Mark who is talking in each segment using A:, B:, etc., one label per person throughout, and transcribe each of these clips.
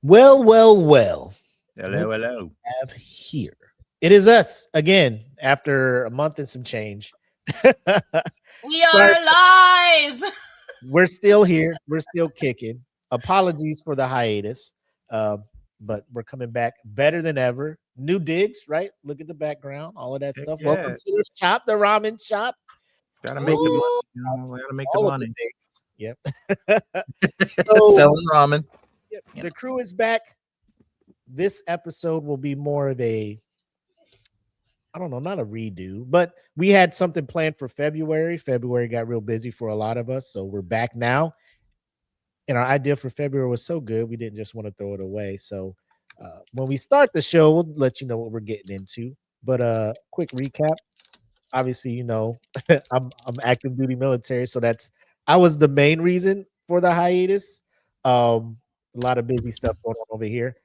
A: Well. Look
B: Hello,
A: what
B: hello.
A: we have here. It is us again after a month and some change.
C: We
A: Sorry,
C: are alive.
A: we're still here. We're still kicking. Apologies for the hiatus, uh, but we're coming back better than ever. New digs, right? Look at the background, all of that
B: Heck
A: stuff. Welcome
B: yeah.
A: to the shop, the ramen shop.
B: Gotta make the money.
C: Ooh.
B: We gotta make the
A: All of the
B: money.
A: things. Yep. So,
D: Selling ramen.
A: yep,
D: Yeah.
A: the crew is back. This episode will be more of a, I don't know, not a redo, but we had something planned for February. February got real busy for a lot of us, so we're back now. And our idea for February was so good, we didn't just want to throw it away. So when we start the show, we'll let you know what we're getting into. But quick recap. Obviously, I'm active duty military, so I was the main reason for the hiatus. A lot of busy stuff going on over here.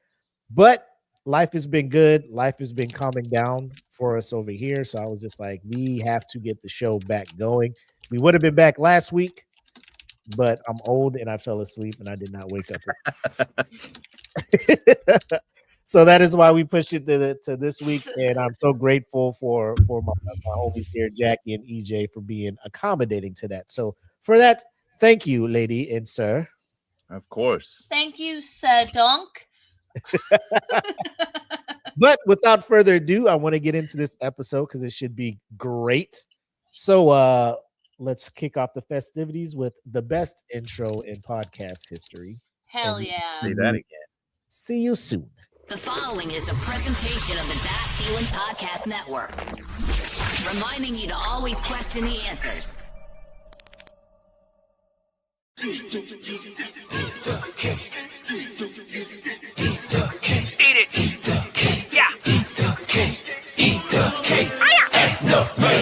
A: But life has been good. Life has been calming down for us over here. So I was just like, we have to get the show back going. We would have been back last week, but I'm old and I fell asleep and I did not wake up. So that is why we pushed it to this week. And I'm so grateful for my homies here, Jackie and EJ, for being accommodating to that. So for that, thank you, lady and sir.
B: Of course.
C: Thank you, Sir Donk.
A: But without further ado, I want to get into this episode because it should be great. So let's kick off the festivities with the best intro in podcast history.
C: Hell
A: And
C: yeah.
B: Say that again.
A: see you soon.
E: The following is a presentation of the That Feeling Podcast Network, reminding you to always question the answers.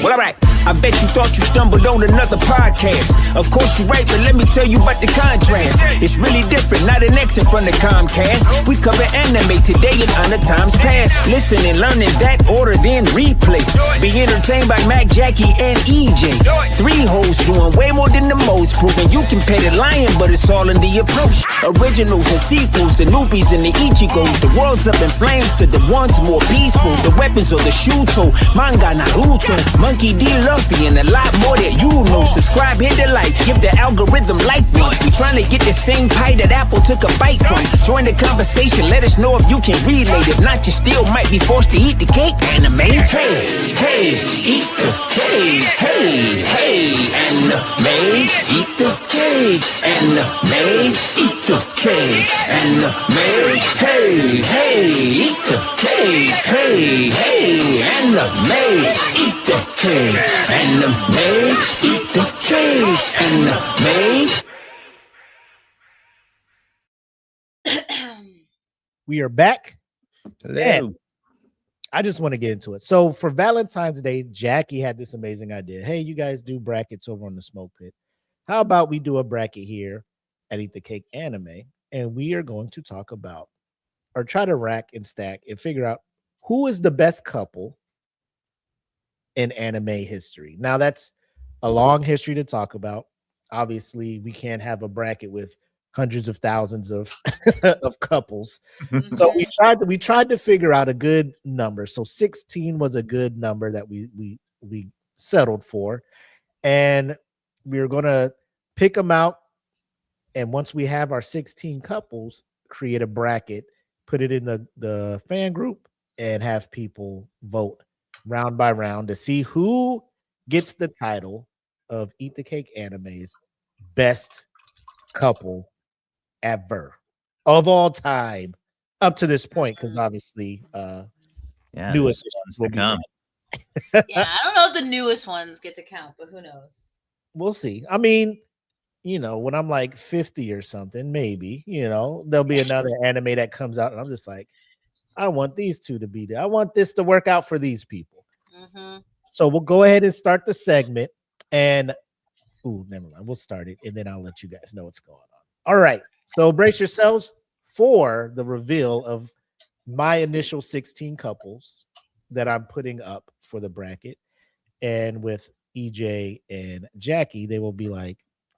F: Well, alright. I bet you thought you stumbled on another podcast. Of course you're right, but let me tell you about the contrast. It's really different, not an exit from the Comcast. We cover anime today and other times past. Listen and learn in that order, then replay. Be entertained by Mac, Jackie, and EJ. Three hosts doing way more than the most, proving you can pet a lion, but it's all in the approach. Originals and sequels, the newbies and the Ichigos. The world's up in flames to the ones more peaceful. The weapons or the Shuto, manga, Naruto, Monkey D. Luffy, and a lot more that you know. Subscribe, hit the like, give the algorithm life once. We trying to get the same pie that Apple took a bite from. Join the conversation, let us know if you can relate. If not, you still might be forced to eat the cake. Anime, hey, eat the cake. Hey, anime, eat the cake. Anime, eat the cake. Anime, hey, eat the cake. Hey, anime, eat the cake. Anime, eat the cake. Anime.
A: We are back.
B: Hello.
A: And I just want to get into it. So for Valentine's Day, Jackie had this amazing idea. Hey, you guys do brackets over on the Smoke Pit. How about we do a bracket here at Eat the Cake Anime, and we are going to talk about or try to rack and stack and figure out who is the best couple in anime history. Now that's a long history to talk about. Obviously, we can't have a bracket with hundreds of thousands of of couples. So we tried to figure out a good number. So 16 was a good number that we settled for, and we were gonna pick them out. And once we have our 16 couples, create a bracket, put it in the fan group, and have people vote round by round to see who gets the title of Eat the Cake Anime's best couple ever of all time up to this point, because obviously
B: Yeah,
A: new
B: there's
A: additions
B: ones to
A: will be
B: come.
C: Yeah, I don't know if the newest ones get to count, but who knows?
A: we'll see. I mean, when I'm like 50 or something, maybe, there'll be another anime that comes out and I'm just like, I want these two to be there. I want this to work out for these people.
C: Mm-hmm.
A: So we'll go ahead and start the segment. And never mind. We'll start it and then I'll let you guys know what's going on. All right. So brace yourselves for the reveal of my initial 16 couples that I'm putting up for the bracket. And with EJ and Jackie, they will be like,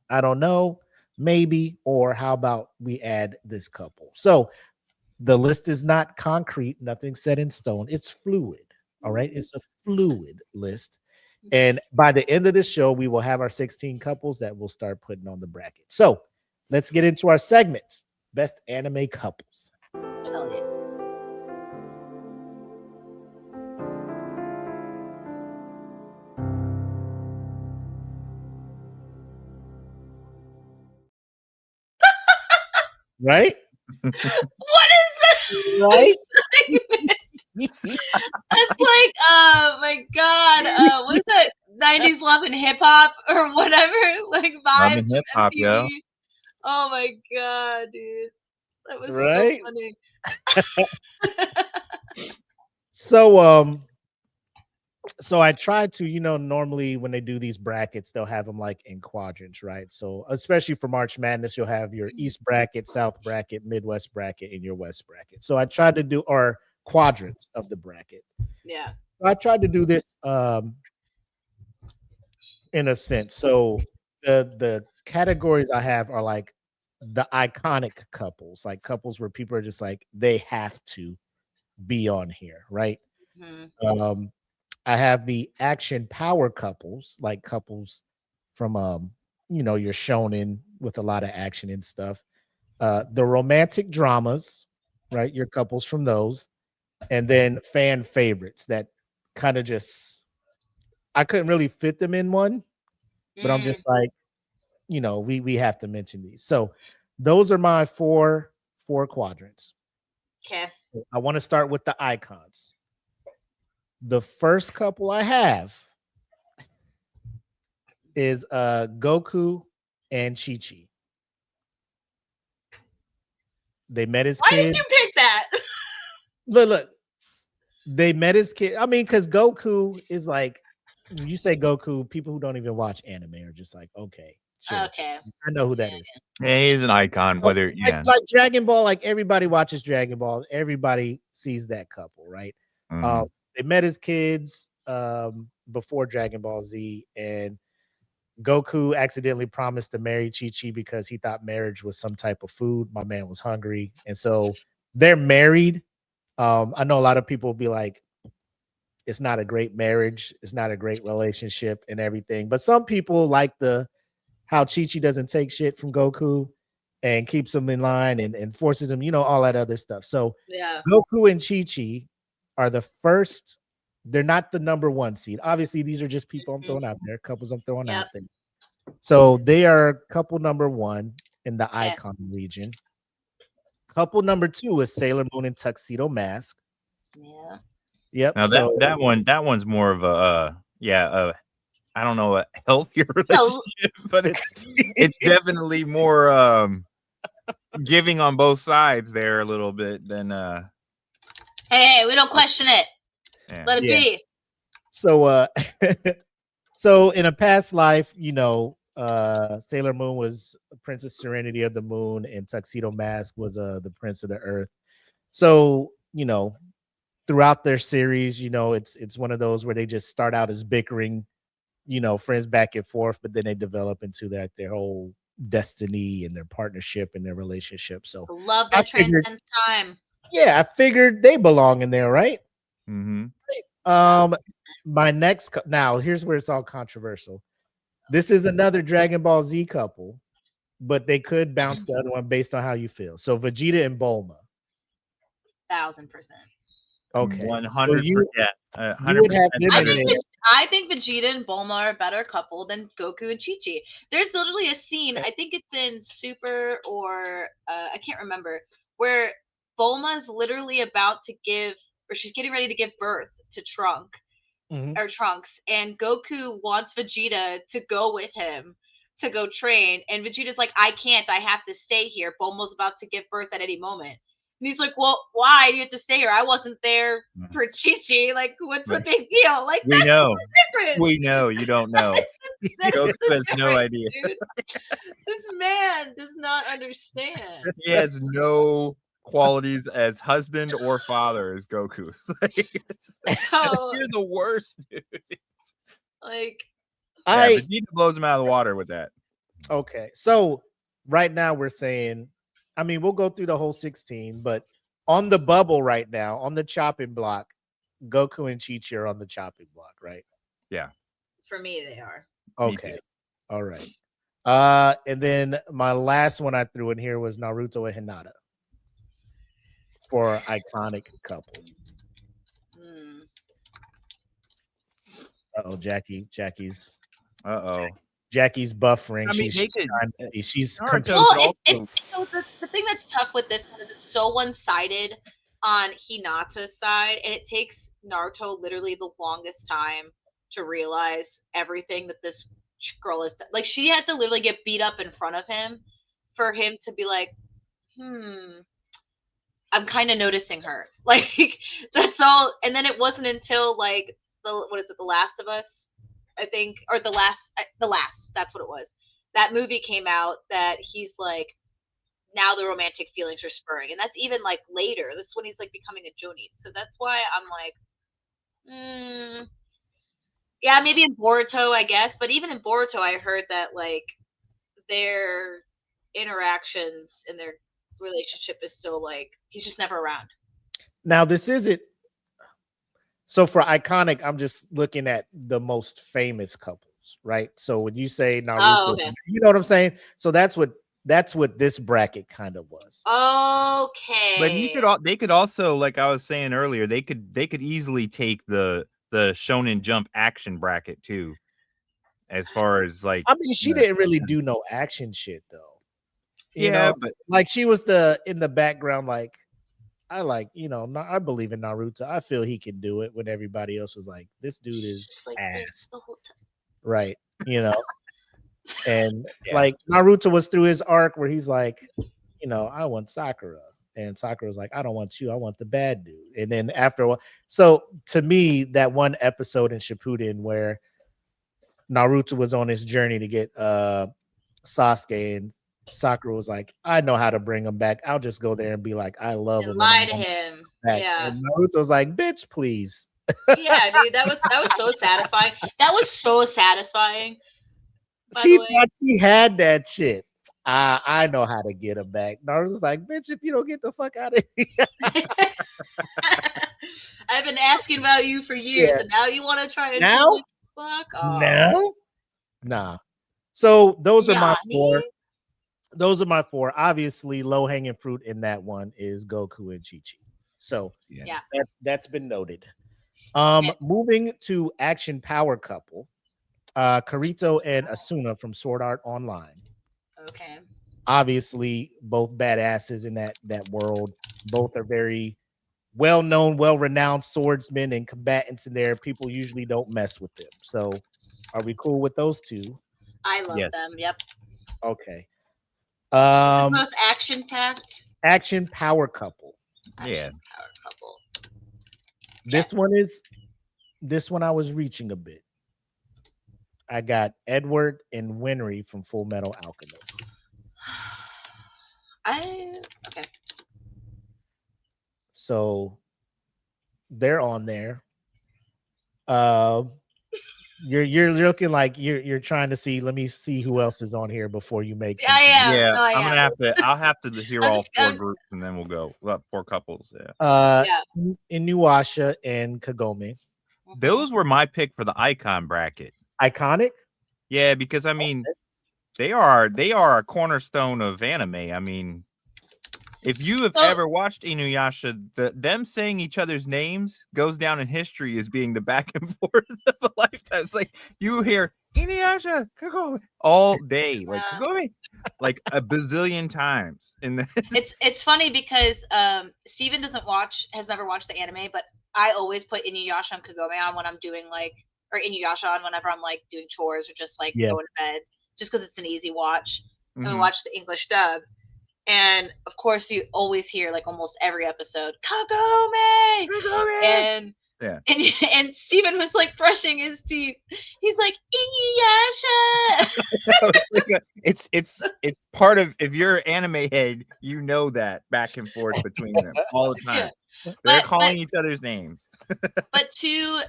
A: I don't know, maybe, or how about we add this couple? So The list is not concrete, nothing set in stone. It's fluid. All right. It's a fluid list. And by the end of this show, we will have our 16 couples that we'll start putting on the bracket. So let's get into our segment. Best anime couples.
C: Hell yeah.
A: Right?
C: What is this?
A: Right?
C: That's like, oh my god, what is that? 90s Love and Hip Hop or whatever, like
B: Love and
C: vibes from
B: Hip Hop,
C: MTV.
B: yo.
C: Oh my god, dude, that was
A: Right?
C: so funny.
A: So I tried to, normally when they do these brackets, they'll have them like in quadrants, right? So especially for March Madness, you'll have your East bracket, South bracket, Midwest bracket, and your West bracket. So I tried to do or quadrants of the bracket.
C: Yeah.
A: I tried to do this in a sense. So the categories I have are like the iconic couples, like couples where people are just like they have to be on here, right?
C: Mhm.
A: I have the action power couples, like couples from your shonen with a lot of action and stuff. The romantic dramas, right? Your couples from those, and then fan favorites that kind of just I couldn't really fit them in one, but I'm
C: Mm,
A: just like, we have to mention these. So those are my four quadrants.
C: okay.
A: I want to start with the icons. The first couple I have is Goku and Chi-Chi. They met his
C: Why
A: kid.
C: did you pick that?
A: Look. They met his kid. I mean, because Goku is like, when you say Goku, people who don't even watch anime are just like, okay, sure.
C: Okay.
A: I know who that is.
B: Yeah, he's an icon. Whether
A: Like Dragon Ball, like everybody watches Dragon Ball. Everybody sees that couple, right?
B: Mhm.
A: They met his kids before Dragon Ball Z, and Goku accidentally promised to marry Chi-Chi because he thought marriage was some type of food. My man was hungry. And so they're married. I know a lot of people will be like, it's not a great marriage, it's not a great relationship and everything. But some people like how Chi-Chi doesn't take shit from Goku and keeps him in line and forces him, all that other stuff. So
C: Yeah.
A: Goku and Chi-Chi are the first. They're not the number one seed. Obviously, these are just people I'm throwing out there, couples I'm throwing out there. So they are couple number one in the icon region. Couple number two is Sailor Moon and Tuxedo Mask.
C: Yeah.
A: Yep.
B: Now
A: so
B: that one's more of I don't know, a healthier relationship, but it's definitely more giving on both sides there a little bit than
C: Hey, we don't question it.
B: yeah.
C: Let it be.
A: So so in a past life, Sailor Moon was Princess Serenity of the Moon and Tuxedo Mask was the Prince of the Earth. So, throughout their series, it's one of those where they just start out as bickering, friends back and forth, but then they develop into their whole destiny and their partnership and their relationship. So
C: Love that transcends time.
A: yeah, I figured they belong in there, right?
B: Mm-hmm.
A: My next now here's where it's all controversial. This is another Dragon Ball Z couple, but they could bounce the other one based on how you feel. So Vegeta and Bulma.
C: 1000%.
A: Okay,
B: 100%.
A: you would
B: 100%.
A: have them in there.
C: I think Vegeta and Bulma are a better couple than Goku and Chi-Chi. There's literally a scene, I think it's in Super or I can't remember, where Bulma's literally about to she's getting ready to give birth to Trunks, and Goku wants Vegeta to go with him to go train, and Vegeta's like, I can't, I have to stay here. Bulma's about to give birth at any moment. And he's like, well, why do you have to stay here? I wasn't there for Chi-Chi. Like, what's the big deal? Like,
B: We
C: that's
B: know.
C: the difference.
B: We know. You don't know. Goku has no idea.
C: Dude. This man does not understand.
B: He has no qualities as husband or father as Goku. You're the worst, dude.
C: Like,
B: Vegeta blows him out of the water with that.
A: Okay, so right now we're saying, I mean, we'll go through the whole 16, but on the bubble right now, on the chopping block, Goku and Chi-Chi are on the chopping block, right?
B: Yeah.
C: For me, they are.
B: Me
A: Okay.
B: too.
A: All right. And then my last one I threw in here was Naruto and Hinata for iconic couple.
C: Hmm.
A: Jackie's
B: Uh-oh.
A: Jackie's buffering.
B: I mean,
A: she's
B: they could.
A: trying to see. She's
B: Naruto
A: confused.
C: Well,
B: could
C: it's
B: also-
C: so the thing that's tough with this one is it's so one-sided on Hinata's side, and it takes Naruto literally the longest time to realize everything that this girl is like. She had to literally get beat up in front of him for him to be like, I'm kind of noticing her. Like that's all. And then it wasn't until like the Last of Us, I think, or the last, that's what it was. That movie came out that he's like, now the romantic feelings are spurring, and that's even like later. This is when he's like becoming a Jonin. So that's why I'm like, yeah, maybe in Boruto, I guess. But even in Boruto, I heard that like their interactions and their relationship is still like he's just never around.
A: Now this isn't. So for iconic, I'm just looking at the most famous couples, right? So when you say Naruto,
C: okay.
A: you know what I'm saying? So that's what this bracket kind of was.
C: Okay.
B: But they could also, like I was saying earlier, they could easily take the Shonen Jump action bracket too. As far as like,
A: I mean, she didn't really do no action shit though. You
B: yeah,
A: know,
B: but
A: like she was in the background, like I I believe in Naruto. I feel he can do it when everybody else was like, this dude is
C: just like
A: ass.
C: the whole time.
A: Right. You know, and
B: Yeah.
A: like Naruto was through his arc where he's like, I want Sakura. And Sakura was like, I don't want you. I want the bad dude. And then after a while, so to me, that one episode in Shippuden where Naruto was on his journey to get Sasuke, and Sakura was like, I know how to bring him back. I'll just go there and be like, I love
C: And
A: him.
C: lie to him.
A: Back.
C: Yeah.
A: And Naruto was like, bitch, please.
C: Yeah, dude, that was so satisfying. That was so satisfying.
A: She thought she had that shit. I know how to get him back. Naruto's like, bitch, if you don't get the fuck out of here.
C: I've been asking about you for years, and now you want to try and
A: Now?
C: do this? Fuck off.
A: No? Nah. So those are my
C: Yanni?
A: four. Those are my four. Obviously, low-hanging fruit in that one is Goku and Chi-Chi. So
C: Yeah.
A: that's been noted.
C: Okay.
A: Moving to action power couple, Kirito and Asuna from Sword Art Online.
C: Okay.
A: Obviously, both badasses in that world. Both are very well-known, well-renowned swordsmen and combatants in there. People usually don't mess with them. So are we cool with those two?
C: I love
B: Yes.
C: them. Yep.
A: Okay.
C: This is the most action-packed.
A: Action power couple.
B: Yeah.
C: Power couple.
A: This one I was reaching a bit. I got Edward and Winry from Full Metal Alchemist.
C: Okay.
A: So they're on there. You're looking like you're trying to see. Let me see who else is on here before you make.
C: Yeah, yeah.
B: Yeah,
C: No, I
B: I'm gonna
C: am.
B: have to. I'll have to hear
C: I'm
B: all
C: just-
B: 4
C: I'm-
B: groups, and then we'll go. Well, 4 couples. Yeah.
C: Yeah.
A: Inuyasha and Kagome.
B: Those were my pick for the icon bracket.
A: Iconic.
B: Yeah, because I mean, they are a cornerstone of anime. I mean, if you have ever watched Inuyasha, them saying each other's names goes down in history as being the back and forth of a lifetime. It's like you hear Inuyasha, Kagome all day, like Kagome, like a bazillion times.
C: It's funny because Steven has never watched the anime, but I always put Inuyasha and Kagome on when I'm doing or Inuyasha on whenever I'm like doing chores or just like going to bed, just because it's an easy watch. And we watch the English dub. And of course, you always hear like almost every episode, Kagome! And and Steven was like brushing his teeth. He's like, Inuyasha!
B: it's part of, if you're an anime head, you know that back and forth between them all the time.
C: Yeah.
B: They're calling each other's names.
C: But to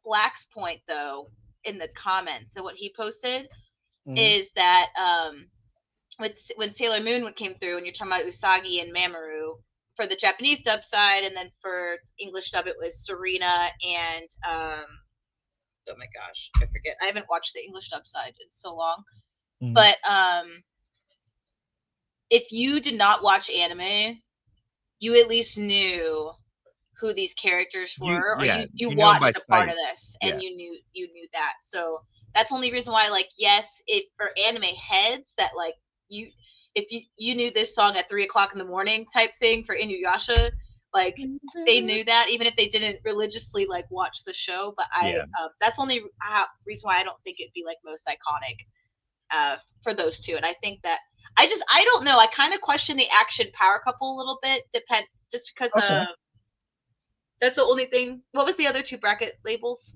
C: Black's point though, in the comments, so what he posted is that when Sailor Moon came through, and you're talking about Usagi and Mamoru for the Japanese dub side, and then for English dub it was Serena and oh my gosh, I forget. I haven't watched the English dub side in so long.
A: Mhm.
C: But if you did not watch anime, you at least knew who these characters were, or you
B: know by
C: watched a part
B: sight.
C: of this and
B: Yeah.
C: you knew that. So that's the only reason why, like, yes, it for anime heads that like if you knew this song at 3 o'clock in the morning type thing for Inuyasha, like they knew that even if they didn't religiously like watch the show. But
B: Yeah.
C: that's the only reason why I don't think it'd be like most iconic for those two. And I think that I don't know. I kind of question the action power couple a little bit, just because
A: Okay.
C: that's the only thing. What was the other two bracket labels?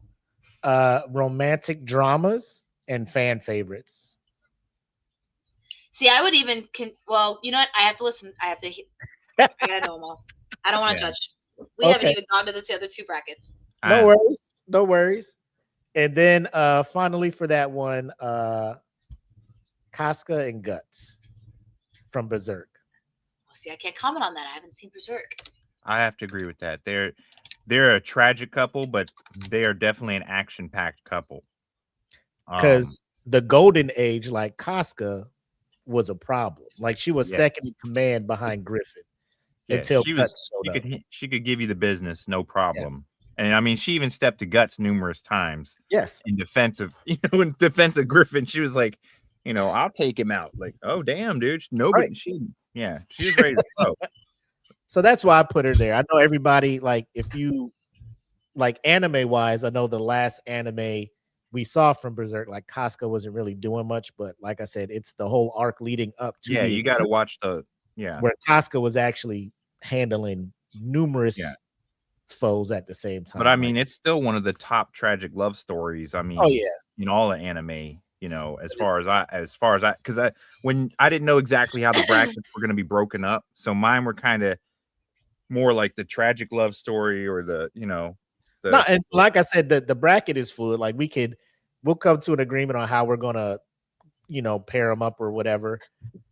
A: Romantic dramas and fan favorites.
C: See, I would even well, you know what? I have to listen. I gotta know them all. I don't want to
B: Yeah.
C: judge. We haven't
A: Okay.
C: even gone to the other two brackets.
A: No worries. No worries. And then finally for that one, Casca and Guts from Berserk.
C: Well, see, I can't comment on that. I haven't seen Berserk.
B: I have to agree with that. They're a tragic couple, but they are definitely an action-packed couple.
A: Because the golden age, like Casca, was a problem. Like she was
B: Yeah.
A: second in command behind Griffin until Guts showed up.
B: She could give you the business, no problem. And I mean, she even stepped to Guts numerous times.
A: Yes.
B: In defense of Griffin, she was like, I'll take him out. Like, oh damn, dude. Nobody
A: Right.
B: she was ready to go.
A: So that's why I put her there. I know everybody, like, if you like anime wise, I know the last anime we saw from Berserk, like Casca wasn't really doing much, but like I said, it's the whole arc leading up to
B: Yeah,
A: the
B: you got to
A: event
B: watch
A: where Casca was actually handling numerous foes at the same time.
B: But I mean, it's still one of the top tragic love stories. I mean,
A: oh yeah,
B: in all the anime, as far as I, because when I didn't know exactly how the brackets were going to be broken up, so mine were kind of more like the tragic love story or
A: no, and like I said, the bracket is fluid. Like we'll come to an agreement on how we're gonna, pair them up or whatever.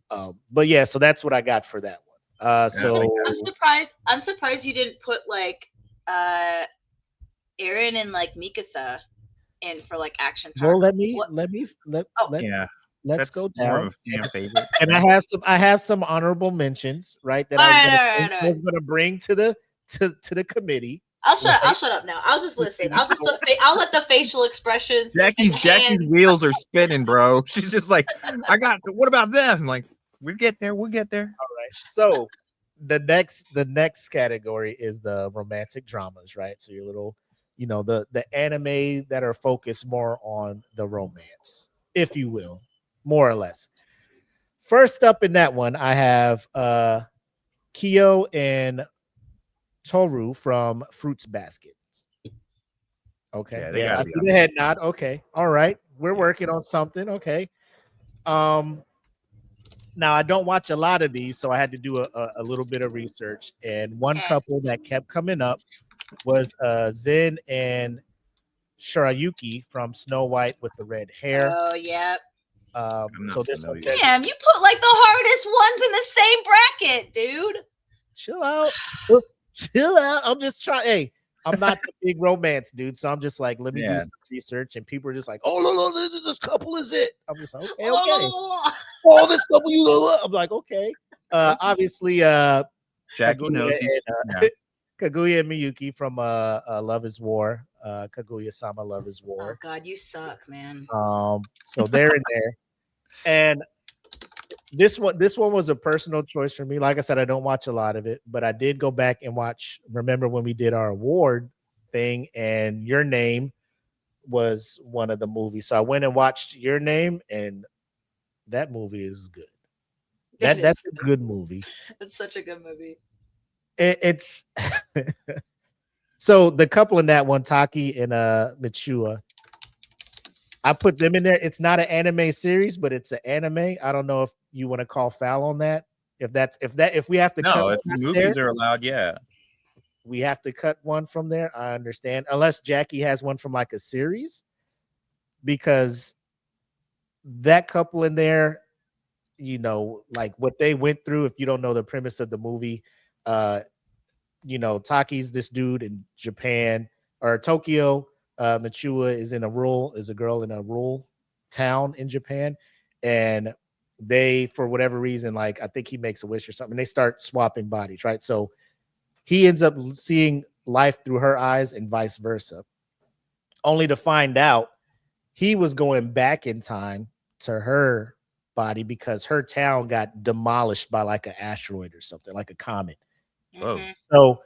A: But yeah, so that's what I got for that one. So
C: I'm surprised you didn't put like Aaron and like Mikasa in for like action power.
A: Well, let's go down.
B: More of a fan favorite.
A: And I have some honorable mentions, right? That I was gonna bring to the committee.
C: I'll shut up now. I'll just listen. I'll let the facial expressions.
B: Jackie's wheels are spinning, bro. She's just like, what about them? Like, we'll get there.
A: All right. So the next category is the romantic dramas, right? So your little, the anime that are focused more on the romance, if you will, more or less. First up in that one, I have Kyo and Toru from Fruits Basket. Okay.
B: Yeah,
A: I see the head nod. Okay. All right. We're working on something. Okay. Now I don't watch a lot of these, so I had to do a little bit of research. And one couple that kept coming up was Zen and Shirayuki from Snow White with the red hair.
C: Oh yeah.
A: So this one says,
C: damn, you put like the hardest ones in the same bracket, dude.
A: Chill out. Chill out. I'm just trying. Hey, I'm not the big romance dude, so I'm just like, let me do some research. And people are just like, oh no, this couple is it. I'm just like, okay. Oh, this couple, I'm like, okay. Obviously,
B: Jackie knows
A: Kaguya and Miyuki from Love is War. Kaguya-sama Love is War.
C: Oh God, you suck, man.
A: So they're in there, and this one was a personal choice for me. Like I said, I don't watch a lot of it, but I did go back and watch. Remember when we did our award thing, and Your Name was one of the movies. So I went and watched Your Name, and that movie is good. That's a good movie.
C: It's such a good movie.
A: It's so the couple in that one, Taki and Michua, I put them in there. It's not an anime series, but it's an anime. I don't know if you want to call foul on that. If we have to cut
B: if the movies are allowed,
A: we have to cut one from there. I understand, unless Jackie has one from like a series, because that couple in there you know, like what they went through. If you don't know the premise of the movie, you know, Taki's this dude in Japan or Tokyo. Machua is a girl in a rural town in Japan, and they, for whatever reason, like I think he makes a wish or something, they start swapping bodies, right? So he ends up seeing life through her eyes and vice versa, only to find out he was going back in time to her body because her town got demolished by like an asteroid or something, like a comet.
B: Whoa.
A: So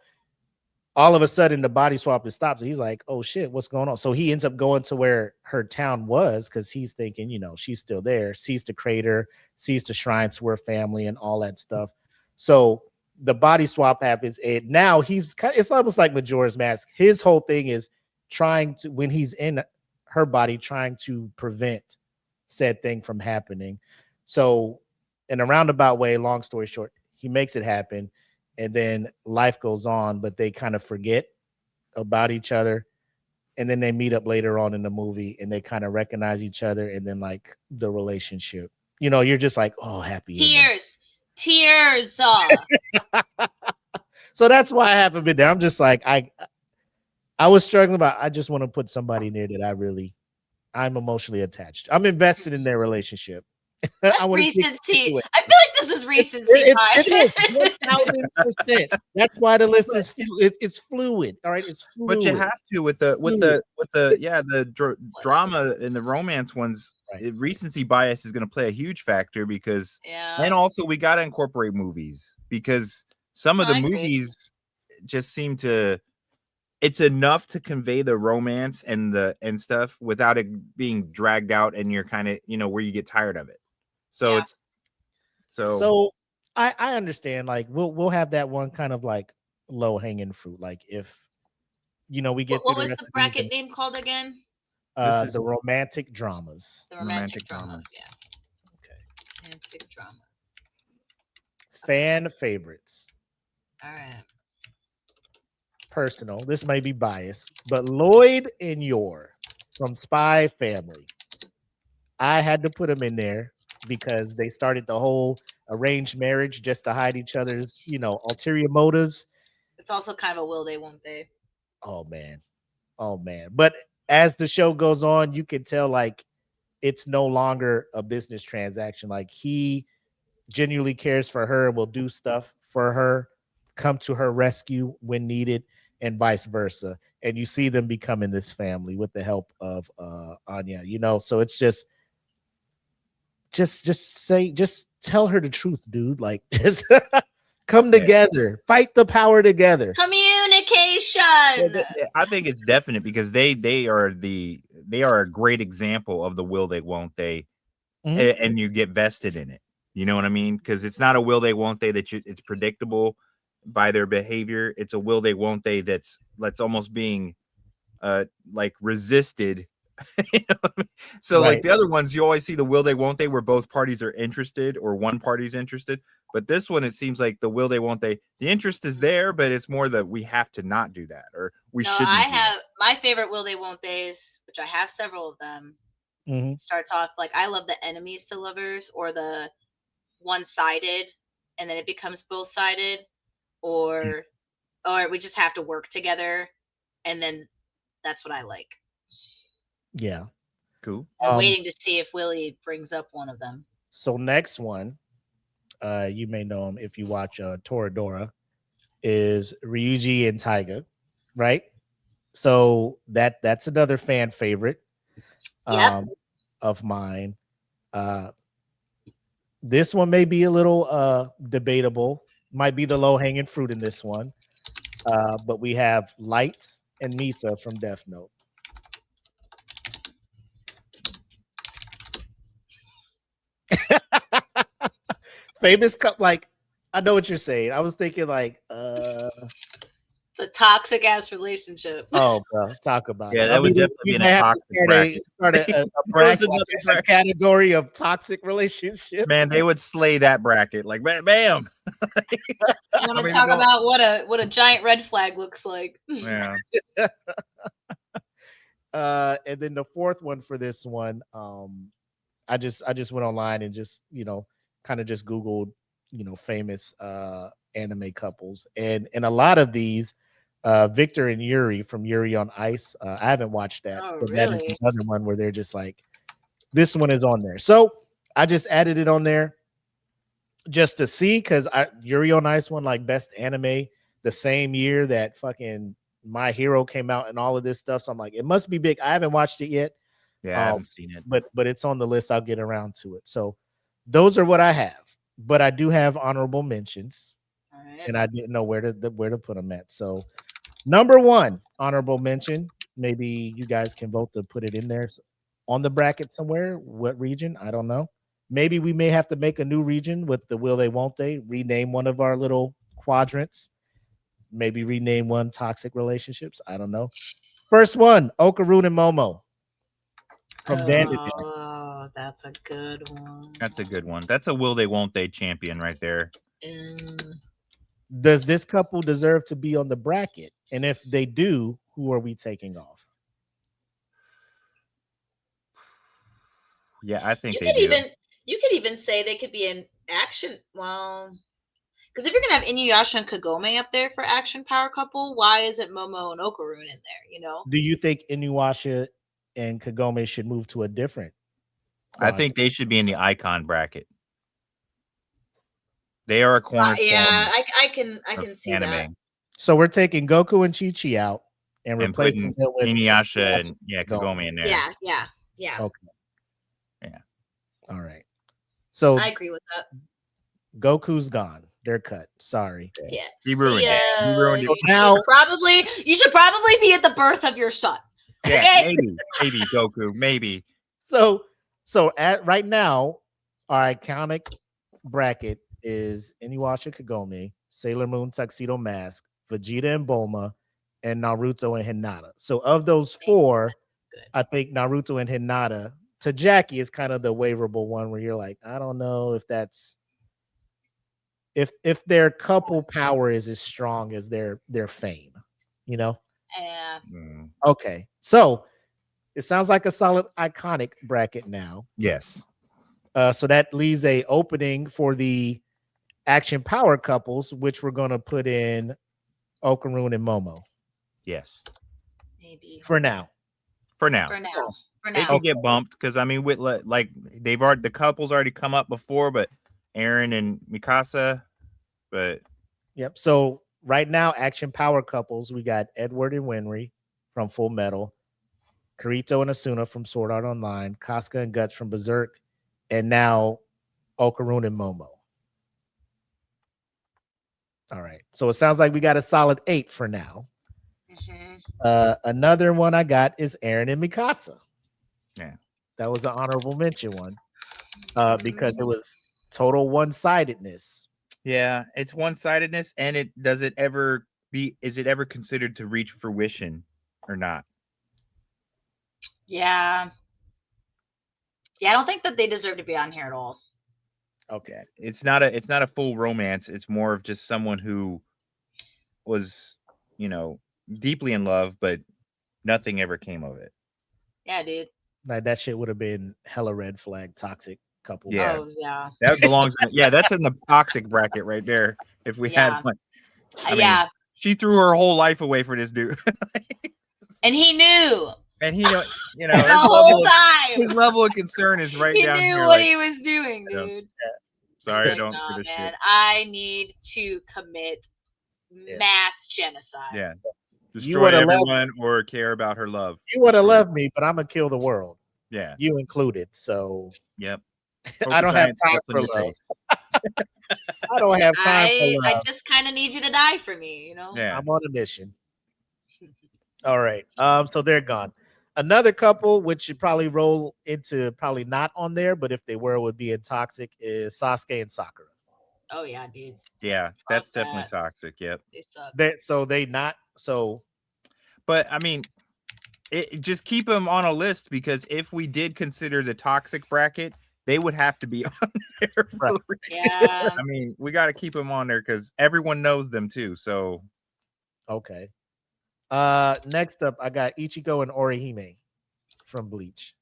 A: all of a sudden the body swap stops. And he's like, oh shit, what's going on? So he ends up going to where her town was because he's thinking, you know, she's still there, sees the crater, sees the shrine to her family and all that stuff. So the body swap happens, and now it's almost like Majora's Mask. His whole thing is trying to, when he's in her body, trying to prevent said thing from happening. So in a roundabout way, long story short, he makes it happen, and then life goes on, but they kind of forget about each other. And then they meet up later on in the movie and they kind of recognize each other, and then like the relationship, you know, you're just like, oh, happy
C: tears.
A: So that's why I haven't been there. I'm just like, I was struggling about, I just want to put somebody near that I'm emotionally attached. I'm invested in their relationship.
C: That's recency. I feel like this is recency.
A: It is 1,000%. That's why the list is it's fluid. All right, it's fluid.
B: But you have to with the drama and the romance ones. Right. Recency bias is going to play a huge factor because, and also we got to incorporate movies because some of the movies just seem to. It's enough to convey the romance and stuff without it being dragged out, and you're kind of, you know, where you get tired of it. So it's so
A: I understand. Like we'll have that one kind of like low hanging fruit. Like if, you know, we get
C: what was the bracket name called again?
A: This is the romantic dramas.
C: The romantic dramas. Yeah.
A: Okay.
C: Romantic dramas.
A: Fan favorites.
C: All right.
A: Personal. This may be biased, but Lloyd and Yor from Spy Family. I had to put them in there because they started the whole arranged marriage just to hide each other's, you know, ulterior motives.
C: It's also kind of a will they, won't they?
A: Oh man. But as the show goes on, you can tell like it's no longer a business transaction. Like he genuinely cares for her, will do stuff for her, come to her rescue when needed, and vice versa. And you see them becoming this family with the help of Anya, you know. So it's just tell her the truth, dude. Like just come together, fight the power together.
C: Communication.
B: I think it's definite because they are a great example of the will they, won't they, and you get vested in it. You know what I mean? Because it's not a will they, won't they it's predictable by their behavior. It's a will they, won't they that's almost being like resisted. You know what I mean? So like the other ones, you always see the will they, won't they where both parties are interested or one party's interested. But this one, it seems like the will they, won't they, the interest is there, but it's more that we have to not do that or we shouldn't.
C: I have my favorite will they, won't they's, which I have several of them. Starts off like I love the enemies to lovers or the one-sided and then it becomes both-sided or we just have to work together, and then that's what I like.
A: Yeah.
B: Cool.
C: I'm waiting to see if Willie brings up one of them.
A: So next one, you may know him if you watch Toradora, is Ryuji and Taiga, right? So that's another fan favorite of mine. This one may be a little debatable. Might be the low-hanging fruit in this one. But we have Light and Misa from Death Note. Famous cup, like I know what you're saying. I was thinking like
C: the toxic ass relationship.
A: Oh, bro, talk about
B: it. That would definitely be a toxic bracket.
A: Start a bracket, a category of toxic relationships.
B: Man, they would slay that bracket. Like, bam.
C: I want to talk about what a giant red flag looks like.
B: Yeah.
A: And then the fourth one for this one, I just went online and just, you know, kind of just Googled, famous anime couples, and in a lot of these, Victor and Yuri from Yuri on Ice. I haven't watched that,
C: Oh,
A: but that is
C: really?
A: another one where they're just like, this one is on there. So I just added it on there just to see, because Yuri on Ice won like best anime the same year that fucking My Hero came out and all of this stuff. So I'm like, it must be big. I haven't watched it yet.
B: Yeah, I haven't seen it.
A: But it's on the list. I'll get around to it. So those are what I have. But I do have honorable mentions,
C: All right.
A: and I didn't know where to put them at. So number 1 honorable mention. Maybe you guys can vote to put it in there on the bracket somewhere. What region? I don't know. Maybe we may have to make a new region with the will they won't they, rename one of our little quadrants. Maybe rename one toxic relationships. I don't know. First one, Okaroon and Momo from Vanderbilt.
C: Oh, that's a good one.
B: That's a good one. That's a will they won't they champion right there.
A: Does this couple deserve to be on the bracket? And if they do, who are we taking off?
B: Yeah, I think
C: You
B: they
C: could
B: do.
C: even say they could be in action. Well, because if you're gonna have Inuyasha and Kagome up there for action power couple, why isn't Momo and Okaroon in there?
A: Do you think Inuyasha and Kagome should move to a different
B: I think they should be in the icon bracket. They are a cornerstone.
C: Yeah, I can see
B: anime.
C: that.
A: So we're taking Goku and Chi-Chi out and replacing
B: putting
A: it with
B: Inuyasha and Kagome in there.
C: Yeah.
A: Okay.
B: Yeah.
A: All right. So
C: I agree with that.
A: Goku's gone. They're cut. Sorry.
C: Yes.
B: He ruined it. He ruined it.
C: You should probably be at the birth of your son.
B: Yeah, maybe Goku, maybe.
A: So at right now, our iconic bracket is Inuyasha Kagome, Sailor Moon Tuxedo Mask, Vegeta and Bulma, and Naruto and Hinata. So of those 4, I think Naruto and Hinata to Jackie is kind of the waverable one where you're like, I don't know if that's if their couple power is as strong as their fame,
C: Yeah.
A: Okay. So it sounds like a solid iconic bracket now.
B: Yes.
A: So that leaves a opening for the action power couples, which we're going to put in Okaroon and Momo.
B: Yes.
C: Maybe.
A: For now.
B: They can get bumped because I mean, with like the couples already come up before, but Eren and Mikasa, but
A: yep. So right now, action power couples, we got Edward and Winry from Full Metal, Kirito and Asuna from Sword Art Online, Casca and Guts from Berserk, and now Okaroon and Momo. All right. So it sounds like we got a solid 8 for now. Another one I got is Eren and Mikasa.
B: Yeah.
A: That was an honorable mention one. Because it was total one-sidedness.
B: Yeah, it's one-sidedness, and is it ever considered to reach fruition or not?
C: Yeah. I don't think that they deserve to be on here at all.
A: Okay.
B: It's not a full romance. It's more of just someone who was, deeply in love, but nothing ever came of it.
C: Yeah, dude.
A: Like that shit would have been hella red flag toxic couple.
B: Yeah.
C: Oh, yeah.
B: That belongs that's in the toxic bracket right there. If we had one. I mean, she threw her whole life away for this dude.
C: And he knew.
B: And
C: the whole time.
B: His level of concern is right down here.
C: He knew what he was doing, dude.
B: Yeah. Sorry, I don't
C: do this
B: shit.
C: I need to commit mass genocide.
B: Yeah. Destroy everyone or care about her love.
A: You would have loved me, but I'm gonna kill the world.
B: Yeah.
A: You included. So
B: yep.
A: I don't have time for love. I don't have time for love.
C: I just kind of need you to die for me,
B: Yeah.
A: I'm on a mission. All right. So they're gone. Another couple, which should probably roll into probably not on there, but if they were, would be in toxic, is Sasuke and Sakura.
C: Oh yeah, dude.
B: Yeah, that's definitely toxic. Yep.
C: They suck.
B: But I mean, just keep them on a list because if we did consider the toxic bracket, they would have to be on there.
A: Right.
C: Yeah.
B: I mean, we got to keep them on there because everyone knows them too. So,
A: okay. Next up, I got Ichigo and Orihime from Bleach.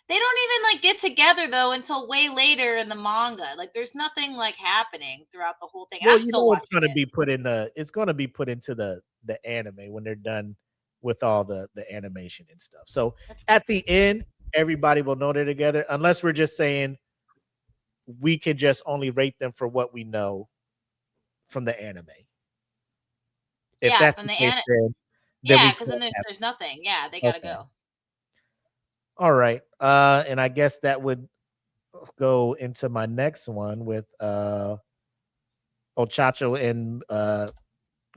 C: They don't even like get together though until way later in the manga. Like there's nothing like happening throughout the whole thing.
A: Well,
C: I'm
A: you
C: still
A: know it's
C: watching
A: gonna
C: it.
A: be put in the it's gonna be put into the anime when they're done with all the animation and stuff. So at the end, everybody will know they're together, unless we're just saying we can just only rate them for what we know from the anime. If
C: Yeah,
A: that's
C: from
A: the
C: the
A: case, then
C: yeah,
A: we
C: because
A: can't
C: then there's
A: have.
C: there's nothing. Yeah, they gotta
A: Okay.
C: go.
A: All right. And I guess that would go into my next one with Ochacho and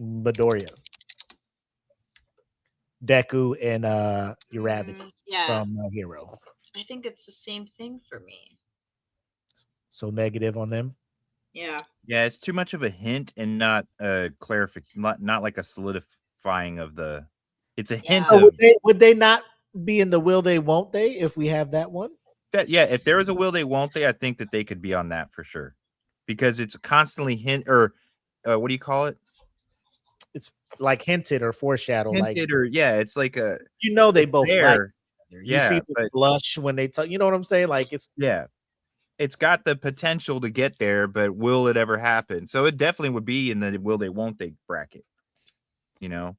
A: Midoriya. Deku and Uravity
C: Yeah,
A: from My Hero.
C: I think it's the same thing for me.
A: So negative on them.
C: Yeah.
B: Yeah, it's too much of a hint and not a not like a solidifying of the. It's a hint
A: So
B: of
A: would they not be in the will they won't they if we have that one?
B: that. Yeah, if there was a will they won't they, I think that they could be on that for sure, because it's constantly hint or what do you call it?
A: It's like hinted or foreshadowed, like
B: Hinted or yeah, it's like a
A: they
B: it's
A: both like
B: there.
A: each other. You
B: Yeah,
A: see the
B: but
A: blush when they talk. You know what I'm saying? Like it's
B: yeah, it's got the potential to get there, but will it ever happen? So it definitely would be in the will they won't they bracket. You know,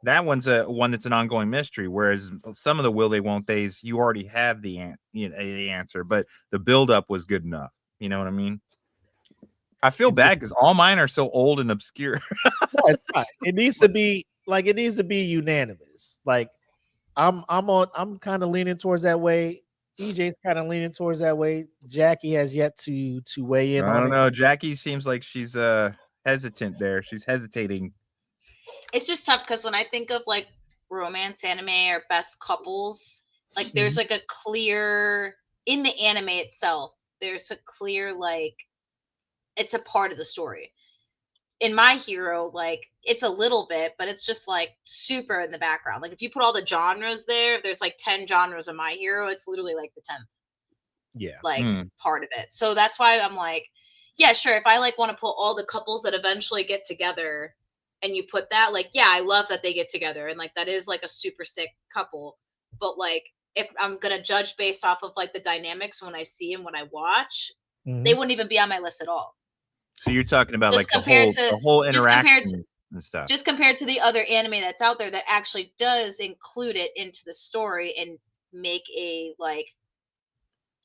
B: that one's one that's an ongoing mystery. Whereas some of the will they won't they's you already have the the answer, but the buildup was good enough. You know what I mean? I feel bad because all mine are so old and obscure.
A: no, it's not. It needs to be like it needs to be unanimous. Like I'm kind of leaning towards that way. EJ's kind of leaning towards that way. Jackie has yet to weigh in
B: I
A: on
B: don't
A: it.
B: know. Jackie seems like she's hesitant there. She's hesitating.
C: It's just tough because when I think of like romance anime or best couples, like there's like a clear in the anime itself, there's a clear like it's a part of the story. In My Hero, like it's a little bit, but it's just like super in the background. Like if you put all the genres there, if there's like 10 genres of My Hero, it's literally like the 10th
A: Yeah.
C: like part of it. So that's why I'm like, yeah, sure. If I like want to put all the couples that eventually get together and you put that, like, yeah, I love that they get together and like that is like a super sick couple. But like if I'm gonna judge based off of like the dynamics when I see and when I watch, they wouldn't even be on my list at all.
B: So you're talking about
C: Just
B: like
C: compared
B: the whole
C: just compared
B: interactions and stuff.
C: Just compared to the other anime that's out there that actually does include it into the story and make a like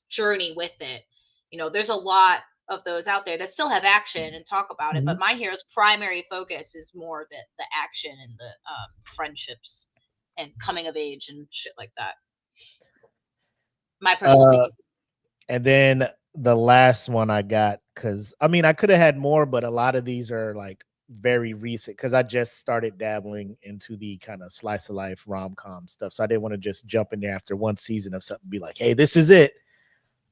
C: journey with it. You know, there's a lot of those out there that still have action and talk about it, but My Hero's primary focus is more the action and the friendships and coming of age and shit like that. My personal opinion.
A: And then the last one I got, because I mean I could have had more, but a lot of these are like very recent because I just started dabbling into the kind of slice of life rom-com stuff. So I didn't want to just jump in there after one season of something, be like, hey, this is it.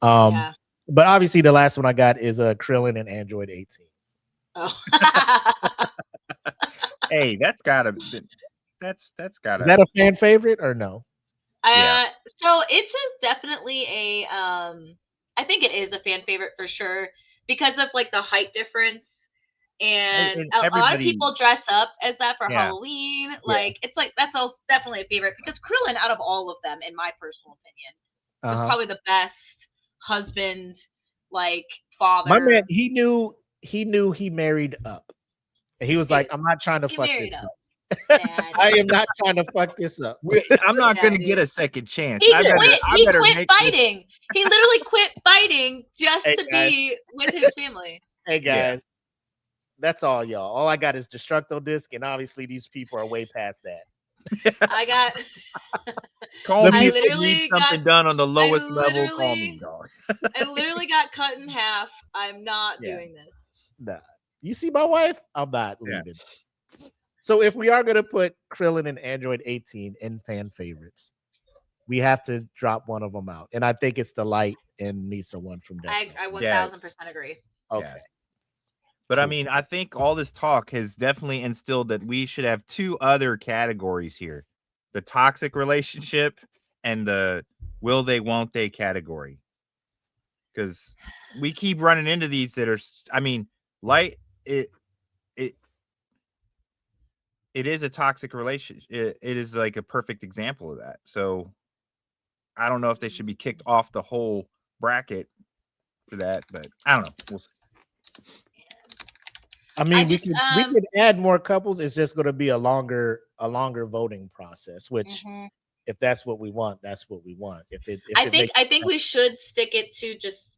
C: Yeah.
A: But obviously the last one I got is Krillin and Android 18.
C: Oh.
B: Hey, that's gotta
A: Is that a fan favorite or no?
B: Yeah.
C: So it's definitely a I think it is a fan favorite for sure because of like the height difference and a lot of people dress up as that for Halloween. Like it's like that's also definitely a favorite because Krillin out of all of them, in my personal opinion, was probably the best husband, like father.
A: My man, he knew he married up. And he was like, I'm not trying to fuck this up. I am not trying to fuck this up.
B: I'm not going to get a second chance.
C: He quit fighting. He literally quit fighting just to be with his family.
A: Hey guys, that's all, y'all. All I got is Destructo Disc, and obviously these people are way past that.
C: I got.
B: Call me if you need something done on the lowest level. Call me, dog.
C: I literally got cut in half. I'm not doing this.
A: Nah. You see my wife? I'm not leaving this. So if we are going to put Krillin and Android 18 in fan favorites, we have to drop one of them out. And I think it's the Light and Misa one from Death Note.
C: I 1000% agree.
A: Okay.
B: Yeah. But I mean, I think all this talk has definitely instilled that we should have two other categories here. The toxic relationship and the will they, won't they category. Because we keep running into these that are, I mean, Light, it is a toxic relationship. It is like a perfect example of that. So I don't know if they should be kicked off the whole bracket for that, but I don't know. We'll see.
A: I mean,
C: just,
A: we could add more couples. It's just going to be a longer voting process. Which, if that's what we want, that's what we want.
C: I think we should stick it to just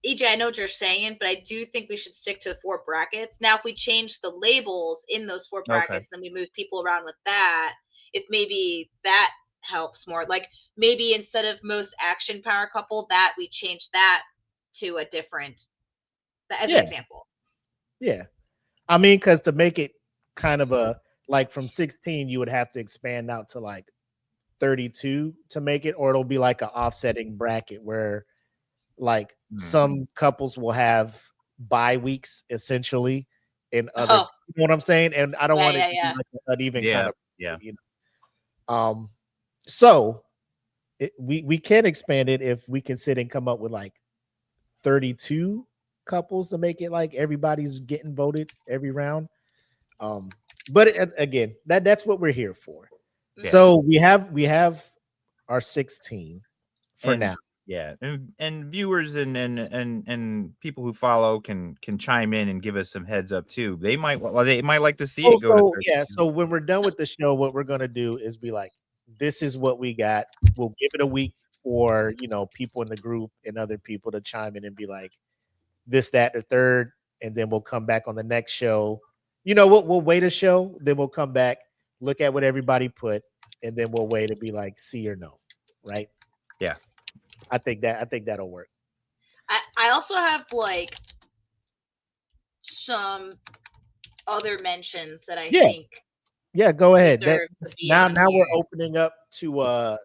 C: EJ. I know what you're saying, but I do think we should stick to the 4 brackets. Now, if we change the labels in those 4 brackets, then we move people around with that. If maybe that helps more, like maybe instead of most action power couple, that we change that to a different, as an example.
A: Yeah. I mean, because to make it kind of a like from 16, you would have to expand out to like 32 to make it, or it'll be like an offsetting bracket where like some couples will have bye weeks essentially in other, you know what I'm saying? And I don't want it to be like an uneven kind of, you know. So we can expand it if we can sit and come up with like 32 couples to make it like everybody's getting voted every round. But again, that's what we're here for. So we have our 16 for now.
B: Yeah, and viewers and people who follow can chime in and give us some heads up too. They might like to see it go to 32.
A: So when we're done with the show, what we're gonna do is be like, this is what we got. We'll give it a week for people in the group and other people to chime in and be like, this, that, or third, and then we'll come back on the next show. We'll wait a show, then we'll come back, look at what everybody put, and then we'll wait to be like, see or no, right?
B: Yeah.
A: I think that'll work.
C: I also have like some other mentions that I think.
A: Yeah, go ahead. Now
C: we're
A: opening up to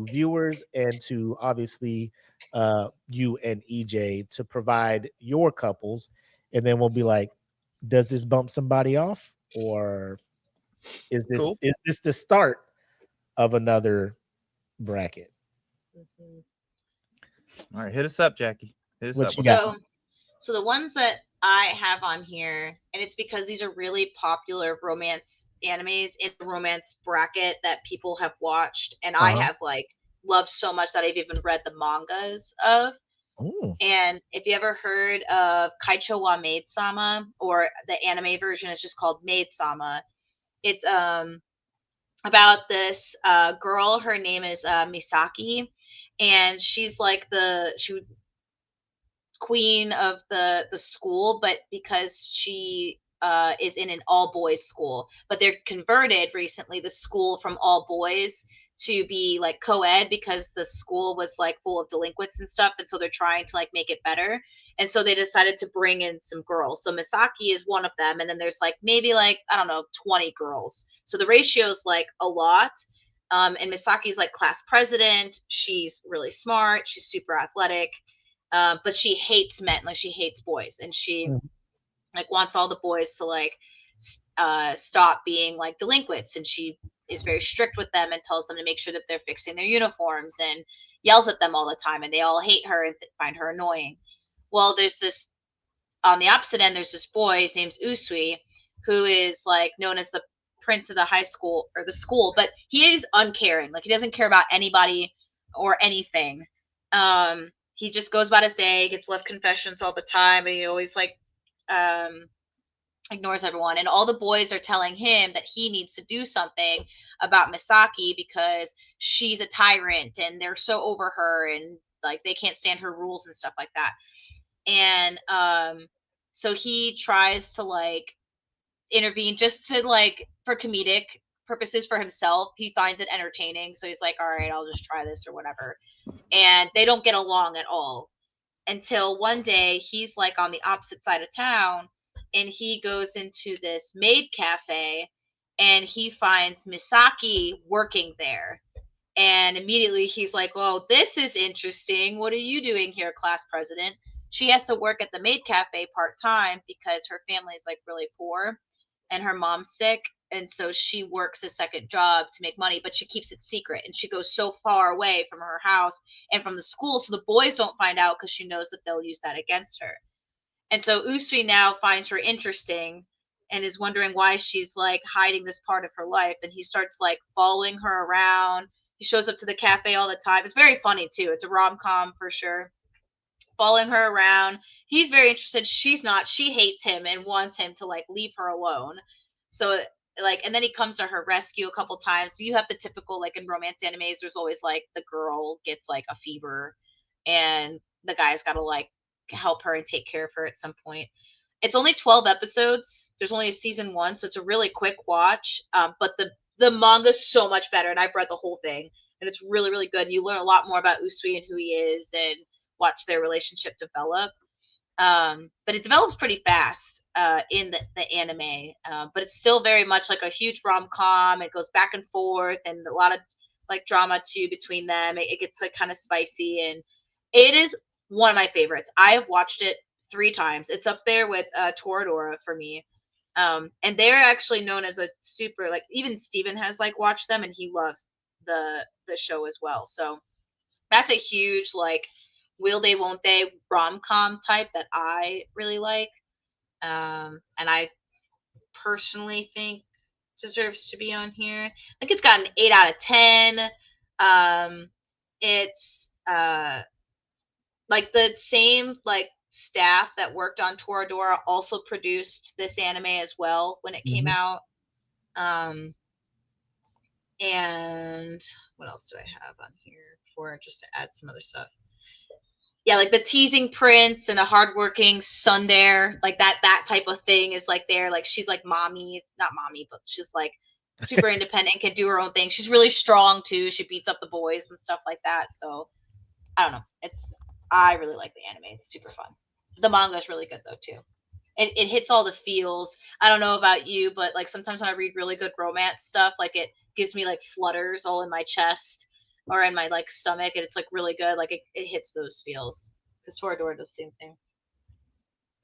A: viewers and to obviously you and EJ to provide your couples, and then we'll be like, does this bump somebody off, or is this the start of another bracket?
B: All right, hit us up, Jackie. Hit us up.
C: So the ones that I have on here, and it's because these are really popular romance animes in the romance bracket that people have watched, and I have like loved so much that I've even read the mangas of.
A: Ooh.
C: And if you ever heard of Kaicho wa Maid-sama, or the anime version is just called Maid-sama, it's about this girl. Her name is Misaki, and she's like she was queen of the school, but because she is in an all boys school, but they're converted recently, the school, from all boys to be like co-ed, because the school was like full of delinquents and stuff, and so they're trying to like make it better, and so they decided to bring in some girls. So Misaki is one of them, and then there's like maybe like, I don't know, 20 girls, so the ratio is like a lot. And Misaki's like class president. She's really smart, she's super athletic, but she hates men, like she hates boys, and she like wants all the boys to like stop being like delinquents, and she is very strict with them and tells them to make sure that they're fixing their uniforms, and yells at them all the time, and they all hate her and find her annoying. Well, there's this, on the opposite end, there's this boy, his name's Usui, who is like known as the prince of the high school, or the school, but he is uncaring. Like he doesn't care about anybody or anything. He just goes about his day, gets left confessions all the time, and he always like ignores everyone. And all the boys are telling him that he needs to do something about Misaki because she's a tyrant and they're so over her, and like they can't stand her rules and stuff like that. And so he tries to like intervene just to like for comedic purposes for himself. He finds it entertaining, so he's like, all right, I'll just try this or whatever. And they don't get along at all until one day he's like on the opposite side of town, and he goes into this maid cafe and he finds Misaki working there. And immediately he's like, well, this is interesting. What are you doing here, class president? She has to work at the maid cafe part-time because her family is like really poor and her mom's sick. And so she works a second job to make money, but she keeps it secret. And she goes so far away from her house and from the school, so the boys don't find out, because she knows that they'll use that against her. And so Usui now finds her interesting and is wondering why she's like hiding this part of her life. And he starts like following her around. He shows up to the cafe all the time. It's very funny too. It's a rom-com for sure. Following her around. He's very interested. She's not. She hates him and wants him to like leave her alone. So like, and then he comes to her rescue a couple times. So you have the typical, like in romance animes, there's always like the girl gets like a fever and the guy's got to like help her and take care of her at some point. It's only 12 episodes. There's only a season 1, so it's a really quick watch. But the manga's so much better, and I've read the whole thing, and it's really, really good. You learn a lot more about Usui and who he is, and watch their relationship develop. But it develops pretty fast in the anime, but it's still very much like a huge rom-com. It goes back and forth, and a lot of like drama too between them. It gets like kind of spicy, and it is one of my favorites. I have watched it 3 times. It's up there with Toradora for me. And they're actually known as a super, like, even Steven has like watched them and he loves the show as well. So that's a huge like will they won't they rom-com type that I really like. And I personally think deserves to be on here. Like it's got an 8 out of 10. It's like the same like staff that worked on Toradora also produced this anime as well when it came out. And what else do I have on here for just to add some other stuff? Yeah, like the teasing prince and the hardworking tsundere, like that type of thing is like there. Like she's like mommy, not mommy, but she's like super independent, can do her own thing. She's really strong too. She beats up the boys and stuff like that. So I don't know. I really like the anime. It's super fun. The manga is really good though too. It hits all the feels. I don't know about you, but like sometimes when I read really good romance stuff, like it gives me like flutters all in my chest or in my like stomach, and it's like really good. Like it hits those feels. Because Toradora does the same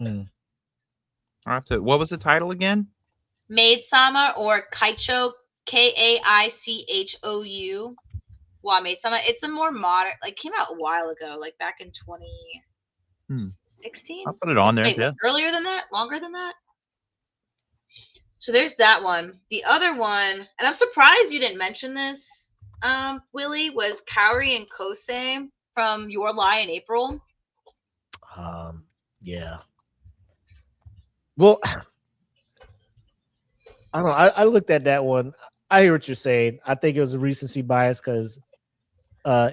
C: thing.
B: I have to. What was the title again?
C: Maid Sama or Kaichou, Kaichou. Wow, Maid Sama. It's a more modern. Like came out a while ago, like back in 2016.
B: I'll put it on there.
C: Wait,
B: yeah.
C: Earlier than that? Longer than that? So there's that one. The other one, and I'm surprised you didn't mention this, Willie, was Kaori and Kosei from Your Lie in April.
A: Yeah. Well, I don't know. I looked at that one. I hear what you're saying. I think it was a recency bias because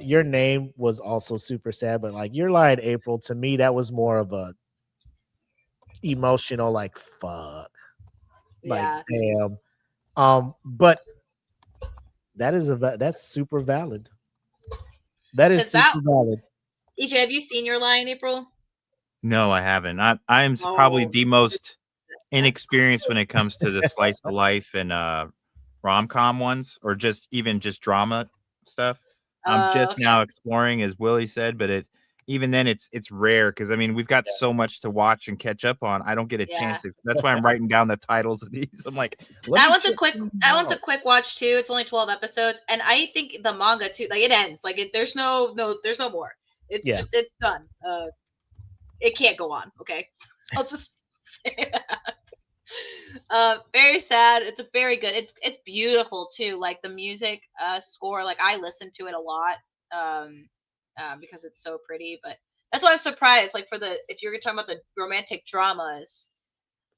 A: Your Name was also super sad, but like Your Lie in April, to me, that was more of a emotional, like fuck. Like damn. But that's super valid. That is super valid.
C: EJ, have you seen Your Lie in April?
B: No, I haven't. I'm probably the most inexperienced when it comes to the slice of life and rom-com ones, or just drama stuff. I'm just now exploring, as Willie said, but even then it's rare because I mean we've got so much to watch and catch up on. I don't get a chance to. That's why I'm writing down the titles of these. I'm like,
C: that one's a quick watch too. It's only 12 episodes, and I think the manga too. Like it ends. Like there's no more. It's just it's done. It can't go on. Okay, I'll just say that. Very sad. It's a very good. It's beautiful too. Like the music score. Like I listen to it a lot. Because it's so pretty, but that's why I'm surprised. Like if you're talking about the romantic dramas,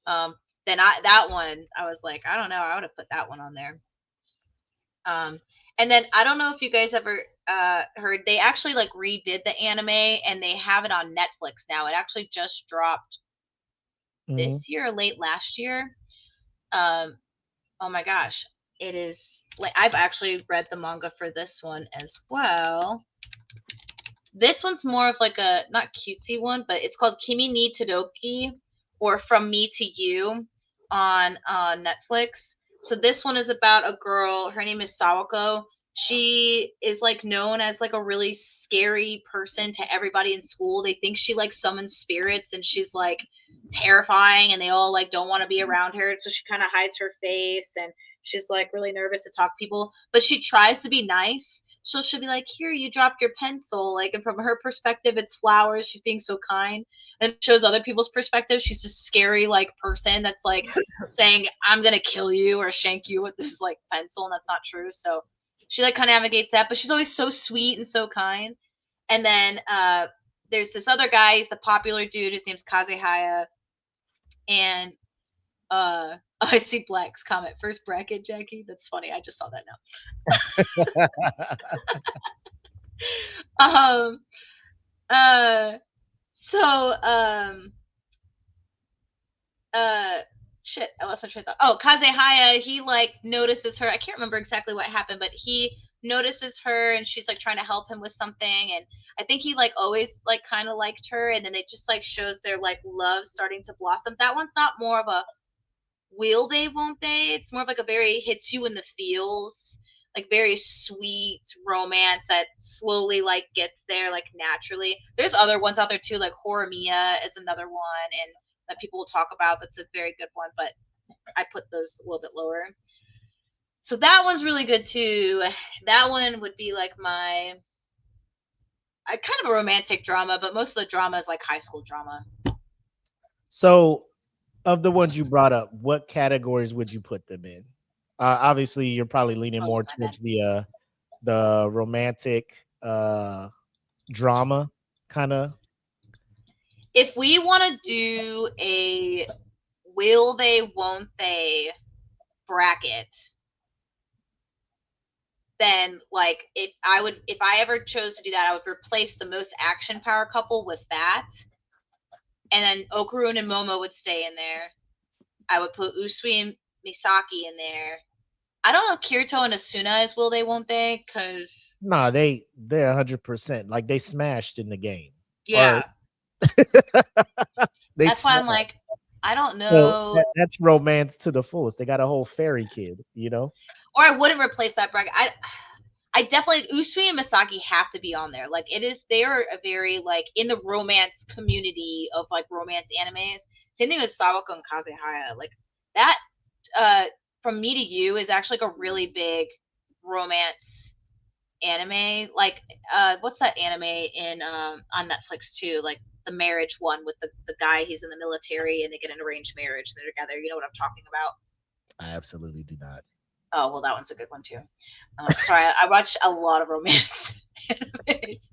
C: then that one I was like, I don't know, I would have put that one on there. And then I don't know if you guys ever heard, they actually like redid the anime and they have it on Netflix now. It actually just dropped this year or late last year. Oh my gosh, it is like I've actually read the manga for this one as well. This one's more of like a not cutesy one, but it's called Kimi ni Todoki, or From Me to You on Netflix. So this one is about a girl. Her name is Sawako. She is like known as like a really scary person to everybody in school. They think she like summons spirits and she's like terrifying and they all like don't want to be around her. So she kind of hides her face and she's like really nervous to talk to people, but she tries to be nice. So she'll be like, here, you dropped your pencil. Like, and from her perspective, it's flowers. She's being so kind. And it shows other people's perspective. She's a scary, like, person that's, like, saying, I'm going to kill you or shank you with this, like, pencil. And that's not true. So She like kind of navigates that, but she's always so sweet and so kind. And then there's this other guy. He's the popular dude. His name's Kazehaya. And I see Black's comment. First bracket, Jackie. That's funny. I just saw that now. Shit, I lost my train of thought. Oh, Kazehaya, he like notices her. I can't remember exactly what happened, but he notices her and she's like trying to help him with something. And I think he like always like kind of liked her, and then it just like shows their like love starting to blossom. That one's not more of a will they, won't they? It's more of like a very hits you in the feels, like very sweet romance that slowly like gets there like naturally. There's other ones out there too, like Horimiya is another one, and that people will talk about. That's a very good one, but I put those a little bit lower. So that one's really good too. That one would be like my kind of a romantic drama, but most of the drama is like high school drama.
A: So, of the ones you brought up, what categories would you put them in? Obviously, you're probably leaning more towards the romantic drama kind of.
C: If we want to do a will they, won't they bracket, then like if I ever chose to do that, I would replace the most action power couple with that, and then Okarun and Momo would stay in there. I would put Usui and Misaki in there. I don't know if Kirito and Asuna is will they, won't they? Because
A: no, they're 100%. Like they smashed in the game.
C: Yeah. That's why I'm like, I don't know.
A: So that's romance to the fullest. They got a whole fairy kid, you know?
C: Or I wouldn't replace that bracket. I definitely, Usui and Misaki have to be on there. Like they are a very like in the romance community of like romance animes. Same thing with Sawako and Kazehaya. Like that From Me to You is actually like a really big romance anime. Like what's that anime in on Netflix too? Like the marriage one with the guy, he's in the military and they get an arranged marriage and they're together. You know what I'm talking about?
A: I absolutely do not.
C: Oh, well, that one's a good one too. Sorry, I watch a lot of romance animes.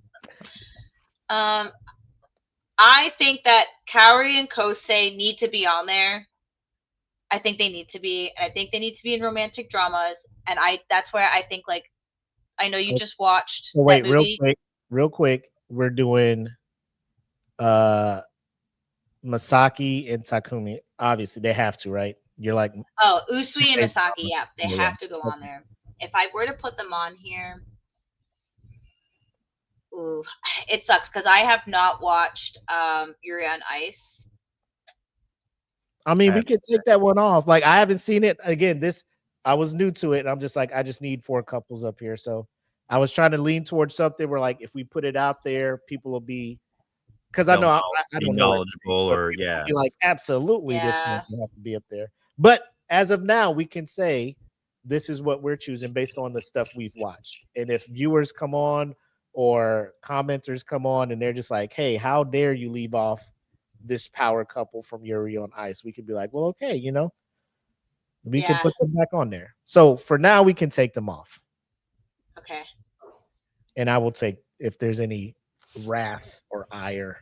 C: I think that Kaori and Kosei need to be on there. I think they need to be. I think they need to be in romantic dramas, and that's where I think like I know you just watched
A: that movie. Real quick, we're doing Masaki and Takumi. Obviously, they have to, right? You're like,
C: oh, Usui and Misaki, yeah, they have to go on there. If I were to put them on here, ooh, it sucks because I have not watched Yuri on Ice.
A: I mean, we could take that one off. Like, I haven't seen it. Again, I was new to it, and I'm just like, I just need 4 couples up here. So I was trying to lean towards something where, like, if we put it out there, people will be, because I know I don't know
B: knowledgeable, or yeah,
A: be like, absolutely, this one will have to be up there. But as of now, we can say this is what we're choosing based on the stuff we've watched. And if viewers come on or commenters come on and they're just like, hey, how dare you leave off this power couple from Yuri on Ice, we could be like, well, okay, you know, we can put them back on there. So for now, we can take them off.
C: Okay.
A: And I will take, if there's any wrath or ire,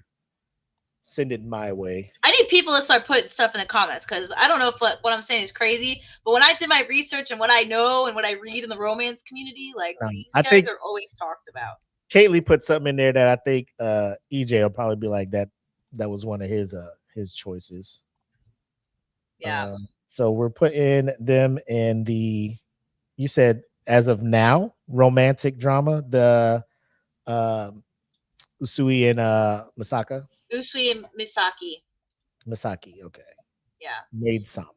A: send it my way.
C: I need people to start putting stuff in the comments because I don't know if what I'm saying is crazy, but when I did my research and what I know and what I read in the romance community, like these guys are always talked about.
A: Kaylee put something in there that I think EJ will probably be like that. That was one of his choices.
C: Yeah.
A: So we're putting them in the, you said as of now, romantic drama, the Usui and Masaka.
C: Usui and Misaki.
A: Misaki, okay.
C: Yeah.
A: Maid Sama.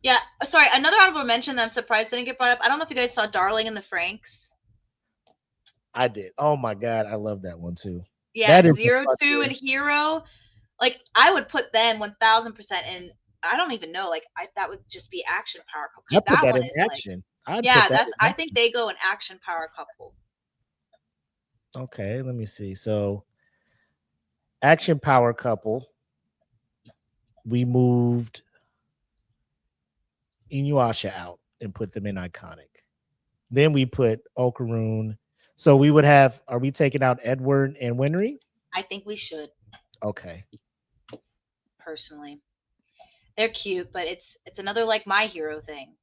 C: Yeah. Sorry, another honorable mention that I'm surprised didn't get brought up. I don't know if you guys saw Darling in the Franxx.
A: I did. Oh my god, I love that one too.
C: Yeah, 02 and Hero. Like I would put them 1000% in. I don't even know. Like that would just be action power couple.
A: I put that in action.
C: Like, I think they go in action power couple.
A: Okay, let me see. So action power couple. We moved Inuyasha out and put them in iconic. Then we put Okaroon. So we would have. Are we taking out Edward and Winry?
C: I think we should,
A: Okay.
C: personally. They're cute, but it's another like My Hero thing.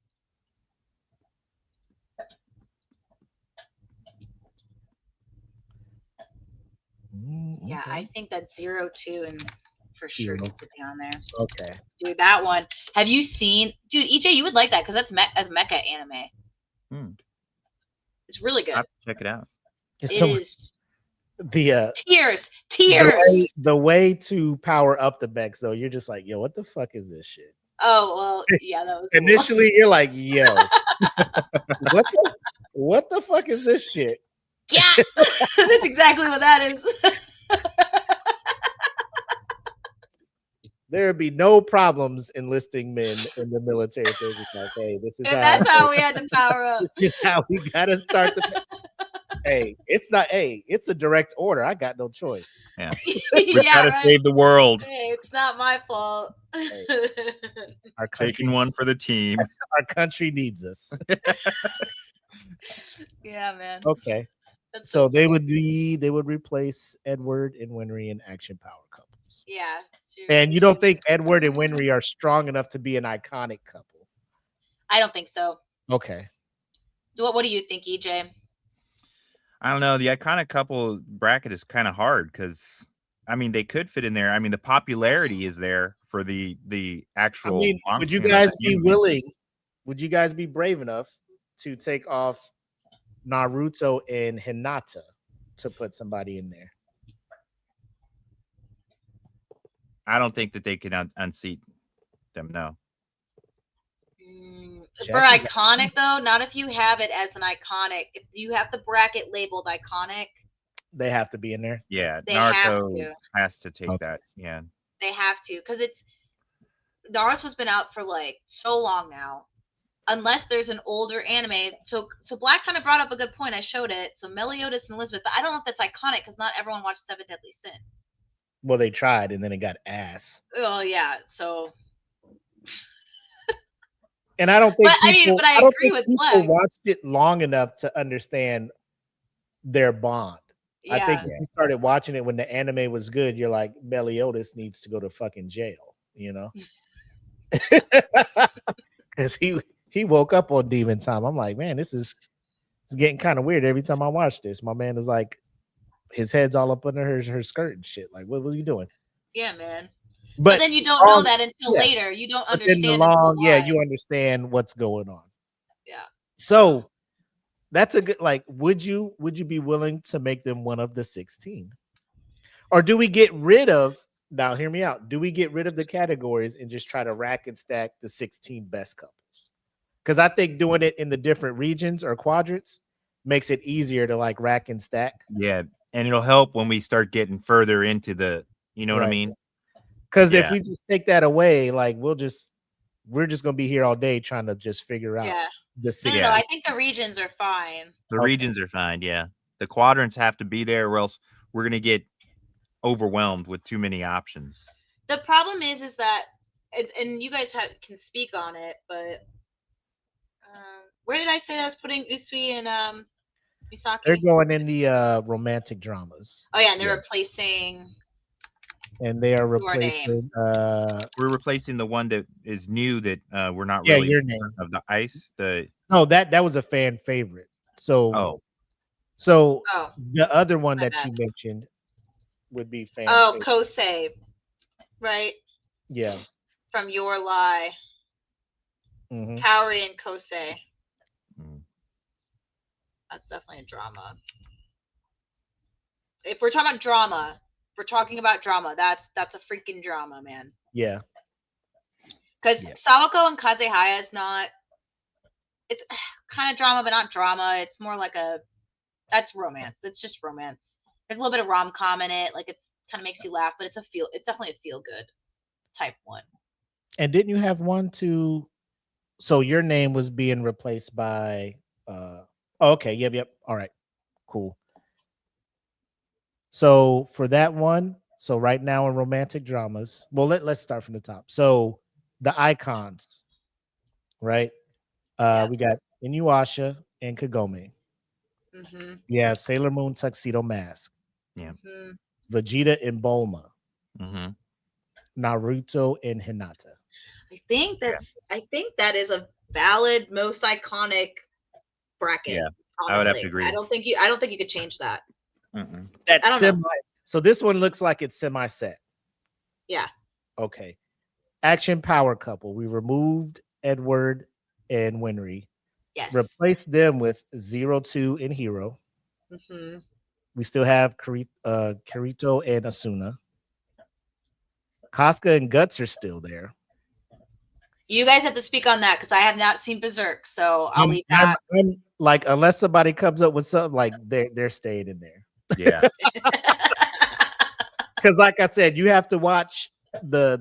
C: Yeah, I think that 0-2 and for sure
A: Zero.
C: needs to be on there.
A: Okay.
C: Dude, that one. Have you seen? Dude, EJ, you would like that because that's mecha anime. It's really good.
B: I'll check it out.
C: It is
A: the
C: tears.
A: The way to power up the mechs though, you're just like, yo, what the fuck is this shit?
C: Oh well, yeah, that was
A: Initially, you're like, yo, what the fuck is this shit?
C: Yeah, that's exactly what that is.
A: There would be no problems enlisting men in the military. If they're just like, hey, this is
C: And that's how we had to power up.
A: This is how we gotta start the. Hey, it's a direct order. I got no choice.
B: Yeah, we gotta
C: right.
B: save the world.
C: Hey, it's not my fault.
A: Hey, our country,
B: Taking one for the team.
A: Our country needs us.
C: Yeah, man.
A: Okay.
C: That's
A: So they would replace Edward and Winry in action power couples.
C: Yeah.
A: And you don't think Edward and Winry are strong enough to be an iconic couple?
C: I don't think so.
A: Okay.
C: What do you think, EJ?
B: I don't know. The iconic couple bracket is kind of hard because, I mean, they could fit in there. I mean, the popularity is there for the actual.
A: I mean, would you guys be willing? Would you guys be brave enough to take off Naruto and Hinata to put somebody in there?
B: I don't think that they can unseat them. No.
C: For iconic though, not if you have it as an iconic. If you have the bracket labeled iconic,
A: they have to be in there.
B: Yeah,
C: they
B: Naruto has to take that. Yeah,
C: they have to because Naruto's been out for like so long now. Unless there's an older anime, so Black kind of brought up a good point. I showed it. So Meliodas and Elizabeth, but I don't know if that's iconic because not everyone watched Seven Deadly Sins.
A: Well, they tried and then it got ass.
C: Oh yeah, so.
A: And I don't think.
C: But I agree with Black.
A: People watched it long enough to understand their bond.
C: Yeah.
A: I think if you started watching it when the anime was good, you're like, Meliodas needs to go to fucking jail, you know? Because he woke up on Demon Time. I'm like, man, it's getting kind of weird every time I watch this. My man is like, his head's all up under her skirt and shit. Like, what are you doing?
C: Yeah, man. But then you don't know that until later. You don't understand.
A: You understand what's going on.
C: Yeah.
A: So that's a good. Like, would you be willing to make them one of the 16, or do we get rid of? Now, hear me out. Do we get rid of the categories and just try to rack and stack the 16 best couples? Because I think doing it in the different regions or quadrants makes it easier to like rack and stack.
B: Yeah, and it'll help when we start getting further into the. You know what I mean?
A: Because if we just take that away, like we're just gonna be here all day trying to just figure out the 16.
C: No, I think the regions are fine.
B: The regions are fine. Yeah, the quadrants have to be there, or else we're gonna get overwhelmed with too many options.
C: The problem is that, and you guys can speak on it, but where did I say I was putting Usui and Misaki?
A: They're going in the romantic dramas.
C: Oh yeah, and they're replacing.
A: And they are replacing.
B: We're replacing the one that is new that we're not really.
A: Your name
B: of the ice.
A: No, that was a fan favorite. So the other one that you mentioned would be fan.
C: Oh, Kosei, right?
A: Yeah.
C: From Your Lie, Kaori and Kosei. That's definitely a drama. If we're talking about drama. We're talking about drama. That's a freaking drama, man.
A: Yeah.
C: Because Sawako and Kazehaya is not. It's kind of drama, but not drama. It's more like that's romance. It's just romance. There's a little bit of rom-com in it. Like it's kind of makes you laugh, but it's definitely a feel-good type one.
A: And didn't you have one to? So your name was being replaced by. Okay. Yep. All right. Cool. So for that one, so right now in romantic dramas, well, let's start from the top. So the icons, right? We got Inuyasha and Kagome.
C: Mm-hmm.
A: You have Sailor Moon Tuxedo Mask,
C: Mm-hmm.
A: Vegeta and Bulma,
B: Mm-hmm.
A: Naruto and Hinata.
C: I think that is a valid, most iconic bracket.
B: Yeah,
C: honestly.
B: I would have to agree.
C: I don't think you could change that.
B: Mm-mm.
A: That's
C: I don't know.
A: semi. So this one looks like it's semi set.
C: Yeah.
A: Okay. Action power couple. We removed Edward and Winry.
C: Yes.
A: Replaced them with 02 and Hero.
C: Mm-hmm.
A: We still have Kirito and Asuna. Casca and Guts are still there.
C: You guys have to speak on that because I have not seen Berserk, so I'll leave that.
A: I'm like, unless somebody comes up with something, like they're staying in there.
B: Yeah.
A: Because, like I said, you have to watch the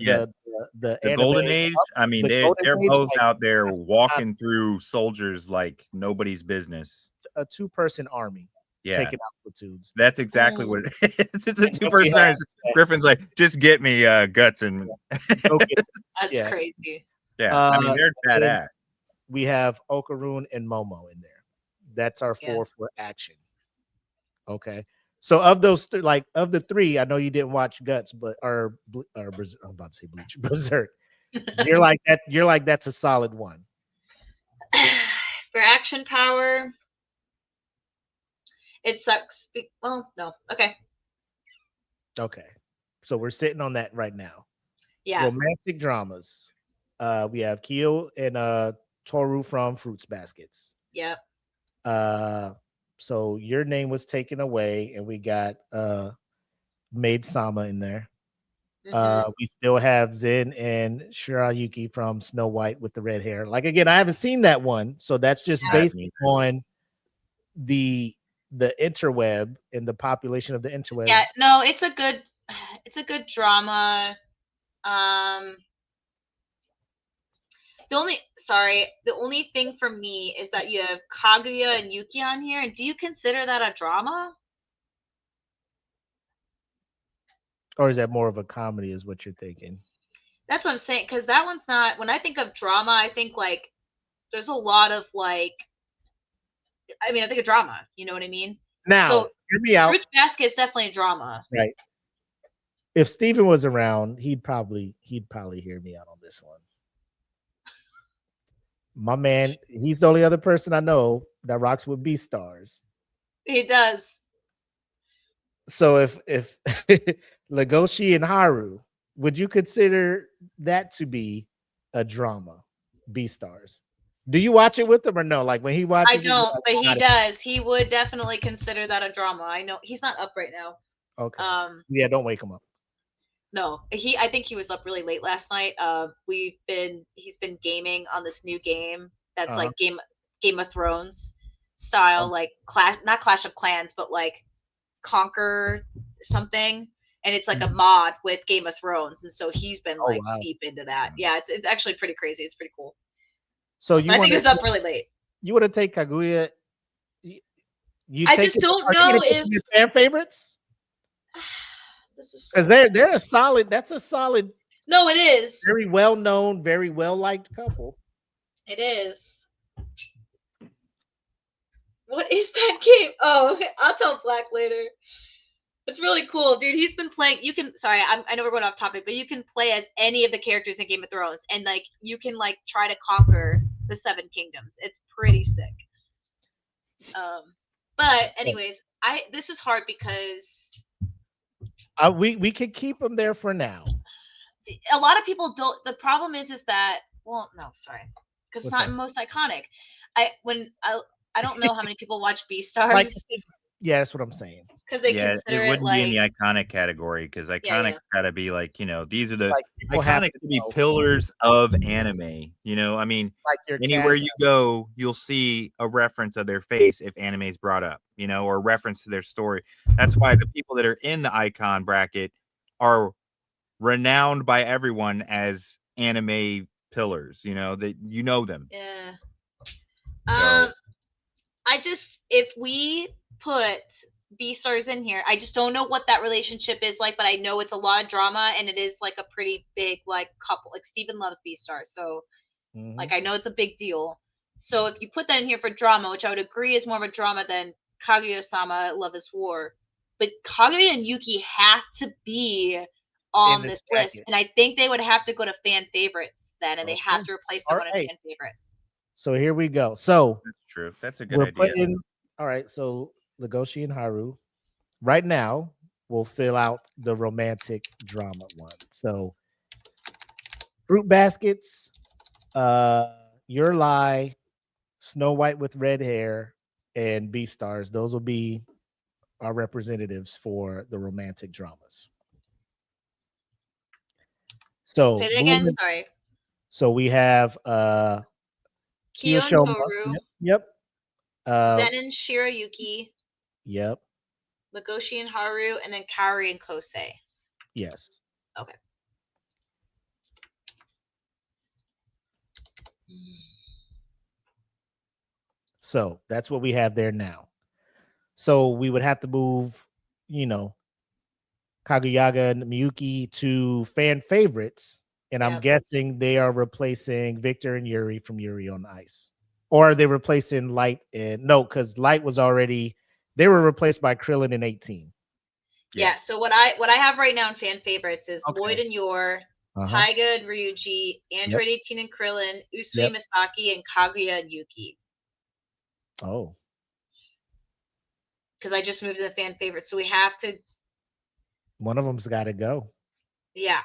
B: The Golden Age. I mean, they're
A: Golden Age,
B: both
A: like,
B: out there
A: that's
B: walking through soldiers like nobody's business.
A: a 2-person army
B: Yeah,
A: taking out platoons.
B: that's exactly what it is. It's a
A: And
B: 2-person.
A: we have-
B: Griffin's like, just get me Guts and
A: Okay.
C: That's
A: Yeah.
C: crazy.
B: yeah. I mean, they're
A: and
B: badass.
A: We have Okaroon and Momo in there. That's our 4
C: Yes.
A: for action. Okay. So of those, like of the 3, I know you didn't watch Guts, but or Berserk, I'm about to say Bleach, Berserk. You're like that. You're like that's a solid one.
C: For action power, it sucks. Well, no. Okay.
A: Okay. So we're sitting on that right now.
C: Yeah.
A: Romantic dramas. We have Kyo and Toru from Fruits Baskets.
C: Yep.
A: So your name was taken away, and we got Maid Sama in there.
C: Mhm.
A: We still have Zen and Shirayuki from Snow White with the red hair. Like, again, I haven't seen that one, so that's just
C: Yeah.
A: based on the interweb and the population of the interweb.
C: Yeah. No, it's a good drama. The only thing for me is that you have Kaguya and Yuki on here. And do you consider that a drama?
A: Or is that more of a comedy, is what you're thinking?
C: That's what I'm saying. Because that one's not. When I think of drama, I think like there's a lot of like. I mean, I think of drama. You know what I mean?
A: Now,
C: So,
A: hear me out.
C: Fruits Basket is definitely a drama.
A: Right. If Steven was around, he'd probably hear me out on this one. My man, he's the only other person I know that rocks with Beastars.
C: He does.
A: So if Legoshi and Haru, would you consider that to be a drama? Beastars. Do you watch it with him or no? Like when he watches,
C: I don't, but he does. He would definitely consider that a drama. I know he's not up right now.
A: Okay. Yeah, don't wake him up.
C: No, I think he was up really late last night. He's been gaming on this new game that's like Game of Thrones style, like not Clash of Clans, but like Conquer something, and it's like a mod with Game of Thrones, and so he's been deep into that. Yeah, it's actually pretty crazy. It's pretty cool.
A: So
C: I think he was up really late.
A: You would have take Kaguya.
C: I just don't know if
A: fan favorites. Because they're a solid. That's a solid.
C: No, it is
A: very well known, very well liked couple.
C: It is. What is that game? Oh, I'll tell Black later. It's really cool, dude. He's been playing. I know we're going off topic, but you can play as any of the characters in Game of Thrones, and like you can like try to conquer the 7 kingdoms. It's pretty sick. But anyways, this is hard because.
A: We could keep them there for now.
C: A lot of people don't. The problem is that because it's not most iconic. I don't know how many people watch Beastars.
A: Yeah, that's what I'm saying.
C: Because they consider
B: it wouldn't
C: like,
B: be in the iconic category because iconic's got to be like these are the
A: people have
B: iconic to be pillars of anime. I mean,
A: like
B: anywhere you go, you'll see a reference of their face if anime is brought up, or a reference to their story. That's why the people that are in the icon bracket are renowned by everyone as anime pillars. That them.
C: Yeah.
B: So,
C: if we put Beastars in here, I just don't know what that relationship is like, but I know it's a lot of drama and it is like a pretty big like couple. Like Steven loves Beastars, so like I know it's a big deal. So if you put that in here for drama, which I would agree is more of a drama than Kaguya-sama, Love is War, but Kaguya and Yuki have to be on this list, and I think they would have to go to fan favorites then, and they have to replace someone in fan favorites.
A: So here we go. So
B: that's true. That's a good idea.
A: All right. So Legoshi and Haru, right now, will fill out the romantic drama one. So Fruit Baskets, Your Lie, Snow White with red hair, and Beastars. Those will be our representatives for the romantic dramas. So
C: say that again. Sorry.
A: So we have
C: Kyo and Toru.
A: Yep.
C: Zen and Shirayuki.
A: Yep.
C: Legoshi and Haru, and then Kaori and Kosei.
A: Yes.
C: Okay.
A: So that's what we have there now. So we would have to move, Kaguyaga and Miyuki to fan favorites. And I'm guessing they are replacing Victor and Yuri from Yuri on Ice. Or are they replacing Light and no, because Light was already they were replaced by Krillin in 18.
C: Yeah, so what I have right now in fan favorites is Lloyd and Yor, Taiga and Ryuji, Android 18 and Krillin, Usui Misaki, and Kaguya and Yuki.
A: Oh.
C: Because I just moved to the fan favorites. So we have to
A: one of them's gotta go.
C: Yeah.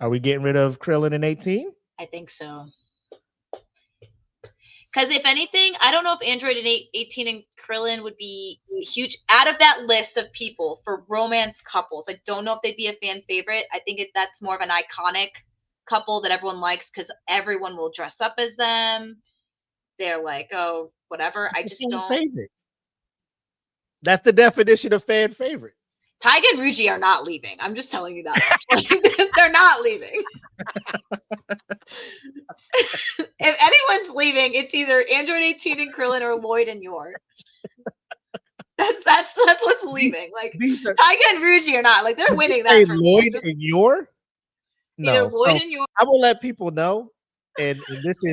A: Are we getting rid of Krillin in 18?
C: I think so. Because if anything, I don't know if Android and 18 and Krillin would be huge out of that list of people for romance couples. I don't know if they'd be a fan favorite. I think that's more of an iconic couple that everyone likes because everyone will dress up as them. They're like, oh, whatever. I just don't.
A: Favorite. That's the definition of fan favorite.
C: Taiga and Ryuji are not leaving. I'm just telling you that. They're not leaving. If anyone's leaving, it's either Android 18 and Krillin or Lloyd and Yor. That's what's leaving. Like Taiga and Ryuji are not. Like they're winning that.
A: Lloyd and Yor? No.
C: Either Lloyd and Yor.
A: I will let people know. And this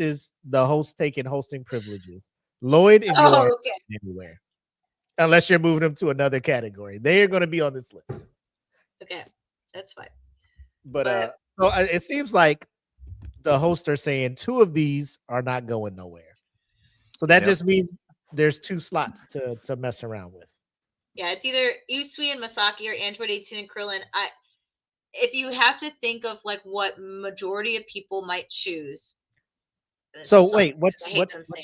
A: is the host taking hosting privileges. Lloyd and Yor anywhere. Unless you're moving them to another category. They are going to be on this list.
C: Okay. That's fine.
A: But so it seems like the hosts are saying two of these are not going nowhere. So that just means there's two slots to mess around with.
C: Yeah, it's either Usui and Masaki or Android 18 and Krillin. If you have to think of like what majority of people might choose.
A: So wait, what's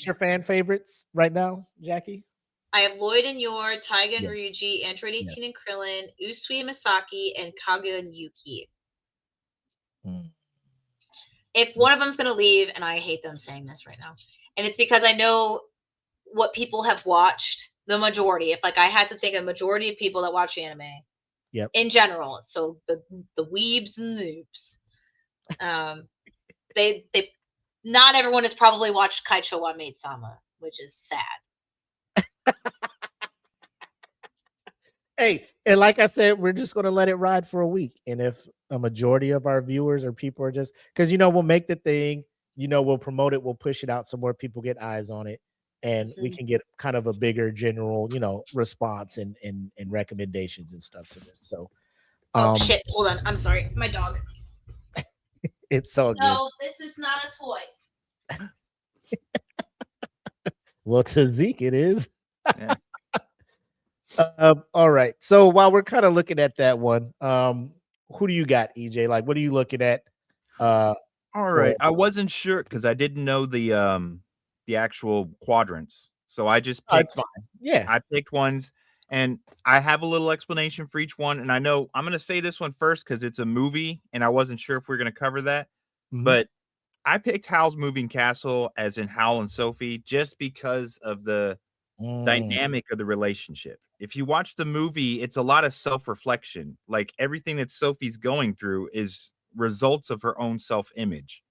A: your fan favorites right now, Jackie?
C: I have Lloyd and Yor, Taiga and Ryuji, Android 18 and Krillin, Usui and Masaki, and Kaguya and Yuki. If one of them's going to leave, and I hate them saying this right now, and it's because I know what people have watched, the majority. If like I had to think of majority of people that watch anime, in general, so the weebs and noobs, they not everyone has probably watched Kaicho wa Maid-sama, which is sad.
A: Hey, and like I said, we're just going to let it ride for a week. And if a majority of our viewers or people are just because, we'll make the thing, we'll promote it, we'll push it out so more people get eyes on it. And we can get kind of a bigger general, response and recommendations and stuff to this. So,
C: shit. Hold on. I'm sorry. My dog.
A: It's so good.
C: No, this is not a toy.
A: Well, to Zeke, it is. Yeah. All right. So while we're kind of looking at that one, who do you got, EJ? Like, what are you looking at?
B: All right. I wasn't sure because I didn't know the actual quadrants. So I just picked.
A: Fine. Yeah.
B: I picked ones and I have a little explanation for each one. And I know I'm going to say this one first because it's a movie and I wasn't sure if we are going to cover that. But I picked Howl's Moving Castle as in Howl and Sophie just because of the dynamic of the relationship. If you watch the movie, it's a lot of self-reflection. Like everything that Sophie's going through is results of her own self-image.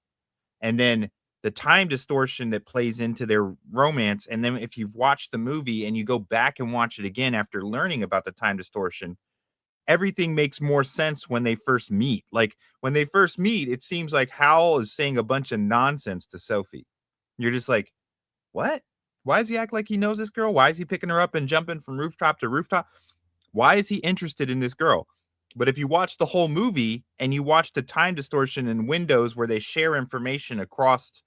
B: And then the time distortion that plays into their romance. And then if you've watched the movie and you go back and watch it again after learning about the time distortion, everything makes more sense when they first meet. Like when they first meet, it seems like Howl is saying a bunch of nonsense to Sophie. You're just like, what? Why does he act like he knows this girl? Why is he picking her up and jumping from rooftop to rooftop? Why is he interested in this girl? But if you watch the whole movie and you watch the time distortion and windows where they share information across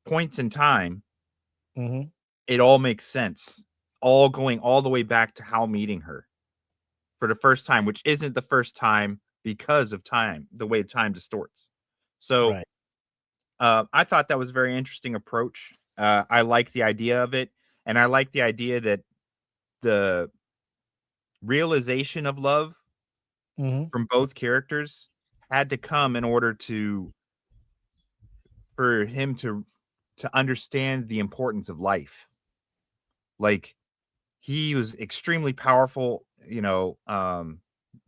B: points in time, it all makes sense. All going all the way back to Hal meeting her for the first time, which isn't the first time because of time, the way time distorts. So I thought that was a very interesting approach. I like the idea of it. And I like the idea that the realization of love from both characters had to come in order for him to understand the importance of life. Like, he was extremely powerful,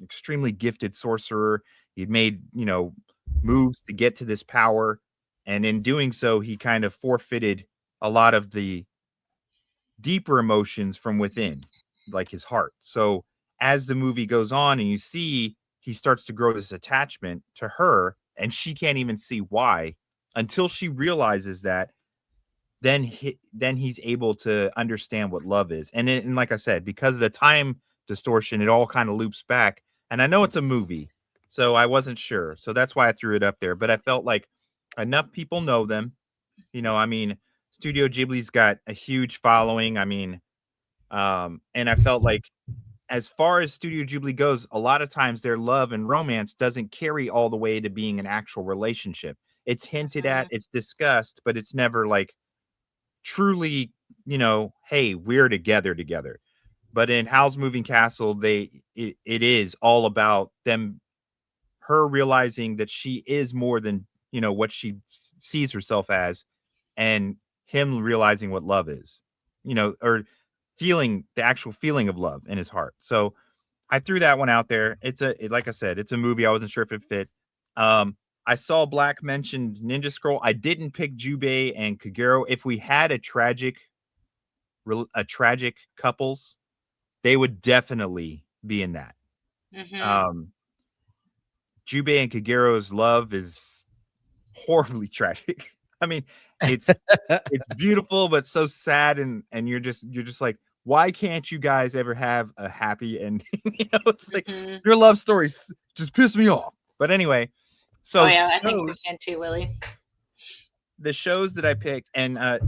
B: extremely gifted sorcerer. He'd made, moves to get to this power. And in doing so, he kind of forfeited a lot of the deeper emotions from within, like his heart. So as the movie goes on and you see he starts to grow this attachment to her, and she can't even see why until she realizes that, then he's able to understand what love is. And like I said, because of the time distortion, it all kind of loops back. And I know it's a movie, so I wasn't sure. So that's why I threw it up there. But I felt like enough people know them. Studio Ghibli's got a huge following. And I felt like as far as Studio Ghibli goes, a lot of times their love and romance doesn't carry all the way to being an actual relationship. It's hinted at, it's discussed, but it's never like truly, hey, we're together. But in Howl's Moving Castle, it is all about her realizing that she is more than, what she sees herself as, and him realizing what love is, or feeling the actual feeling of love in his heart. So I threw that one out there. Like I said, it's a movie. I wasn't sure if it fit. I saw Black mentioned Ninja Scroll. I didn't pick Jubei and Kagero. If we had a tragic couples, they would definitely be in that. Jubei and Kagero's love is horribly tragic. It's beautiful, but so sad, and you're just like, why can't you guys ever have a happy ending? It's like your love stories just piss me off. But anyway, so
C: I think we can too, Willie.
B: The shows that I picked, and I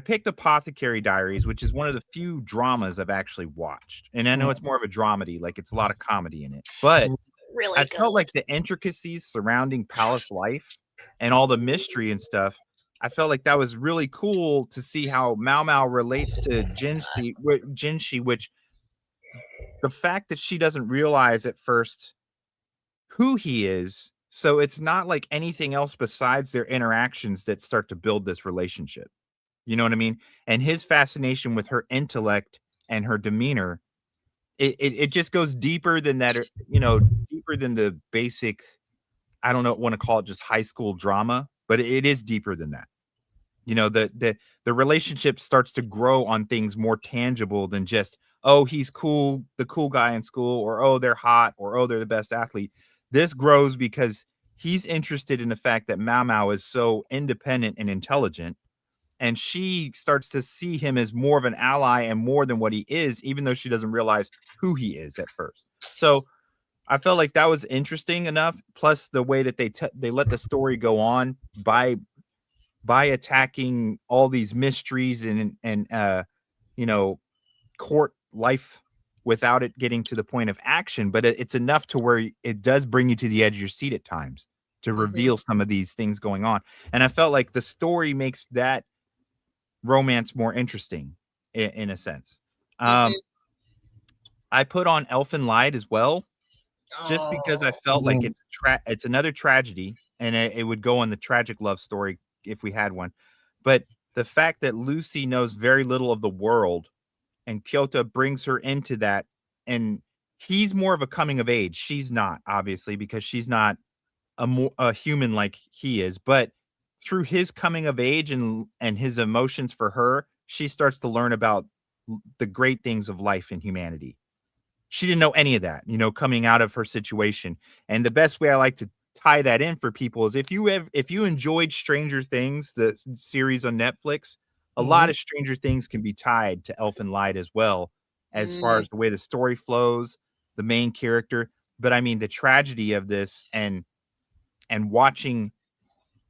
B: picked Apothecary Diaries, which is one of the few dramas I've actually watched. And I know it's more of a dramedy, like it's a lot of comedy in it. But
C: really
B: I felt like the intricacies surrounding palace life and all the mystery and stuff, I felt like that was really cool to see how Mao Mao relates to Jinshi, which the fact that she doesn't realize at first who he is. So it's not like anything else besides their interactions that start to build this relationship. You know what I mean? And his fascination with her intellect and her demeanor, it just goes deeper than that, deeper than the basic, I don't know, want to call it just high school drama, but it is deeper than that. The relationship starts to grow on things more tangible than just, oh, he's cool, the cool guy in school, or oh, they're hot, or oh, they're the best athlete. This grows because he's interested in the fact that Mao Mao is so independent and intelligent, and she starts to see him as more of an ally and more than what he is, even though she doesn't realize who he is at first. So I felt like that was interesting enough. Plus the way that they let the story go on by attacking all these mysteries and court life without it getting to the point of action. But it's enough to where it does bring you to the edge of your seat at times to reveal some of these things going on. And I felt like the story makes that romance more interesting in a sense. I put on Elfin Lied as well, just because I felt like it's another tragedy, and it would go on the tragic love story if we had one. But the fact that Lucy knows very little of the world, and Kyoto brings her into that, and he's more of a coming of age. She's not, obviously, because she's not a human like he is. But through his coming of age and his emotions for her, she starts to learn about the great things of life and humanity. She didn't know any of that, coming out of her situation. And the best way I like to tie that in for people is if you enjoyed Stranger Things, the series on Netflix, a lot of Stranger Things can be tied to Elfen Light as well, as far as the way the story flows, the main character. But I mean, the tragedy of this and watching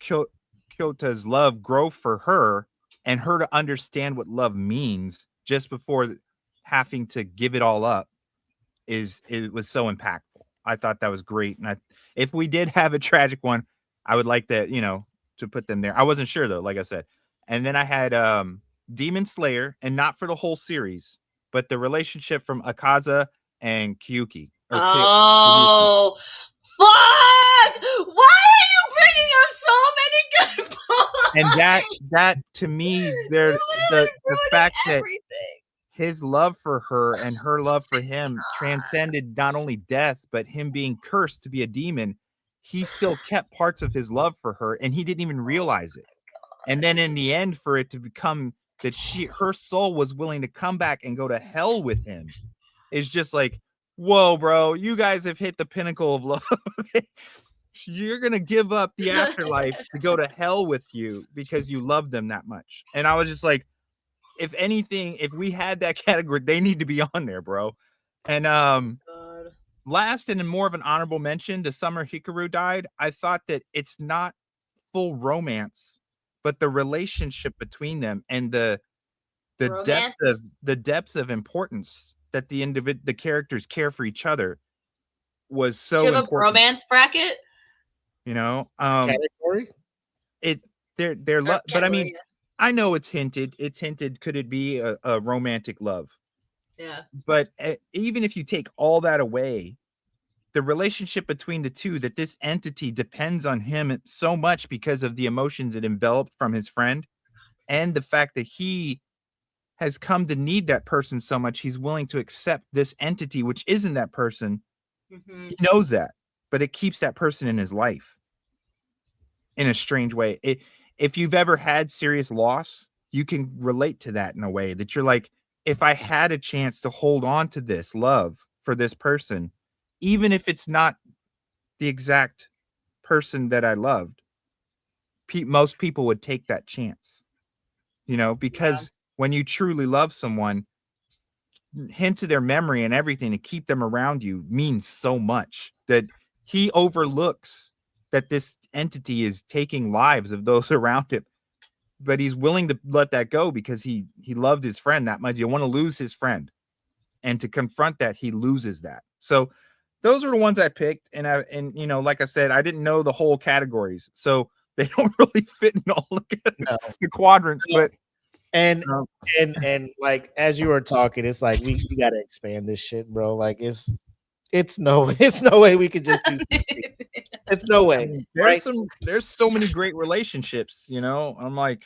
B: Kyota's love grow for her and her to understand what love means just before having to give it all up it was so impactful. I thought that was great. And if we did have a tragic one, I would like that, to put them there. I wasn't sure though, like I said. And then I had Demon Slayer, and not for the whole series, but the relationship from Akaza and Kyuki.
C: Oh, fuck! Why are you bringing up so many good points?
B: And that to me, the fact that his love for her and her love for him transcended not only death, but him being cursed to be a demon. He still kept parts of his love for her, and he didn't even realize it. And then in the end, for it to become that her soul was willing to come back and go to hell with him, is just like, whoa, bro, you guys have hit the pinnacle of love. You're going to give up the afterlife to go to hell with you because you love them that much. And I was just like, if anything, if we had that category, they need to be on there, bro. And last and in more of an honorable mention, the summer Hikaru died, I thought that it's not full romance, but the relationship between them and the depth of importance that the characters care for each other was so
C: important.
B: A
C: romance bracket?
A: Category?
B: But I mean, I know it's hinted. Could it be a romantic love?
C: Yeah.
B: But even if you take all that away, the relationship between the two, that this entity depends on him so much because of the emotions it enveloped from his friend, and the fact that he has come to need that person so much, he's willing to accept this entity, which isn't that person. He knows that, but it keeps that person in his life in a strange way. If you've ever had serious loss, you can relate to that in a way that you're like, if I had a chance to hold on to this love for this person, even if it's not the exact person that I loved, most people would take that chance, because when you truly love someone, hints of their memory and everything to keep them around you means so much that he overlooks that this entity is taking lives of those around him, but he's willing to let that go because he loved his friend that much. You want to lose his friend, and to confront that, he loses that. So those are the ones I picked. And like I said, I didn't know the whole categories, so they don't really fit in all the quadrants, but
A: and like, as you were talking, it's like, we got to expand this shit, bro. Like, it's no way we could just do it's no way.
B: There's so many great relationships, I'm like,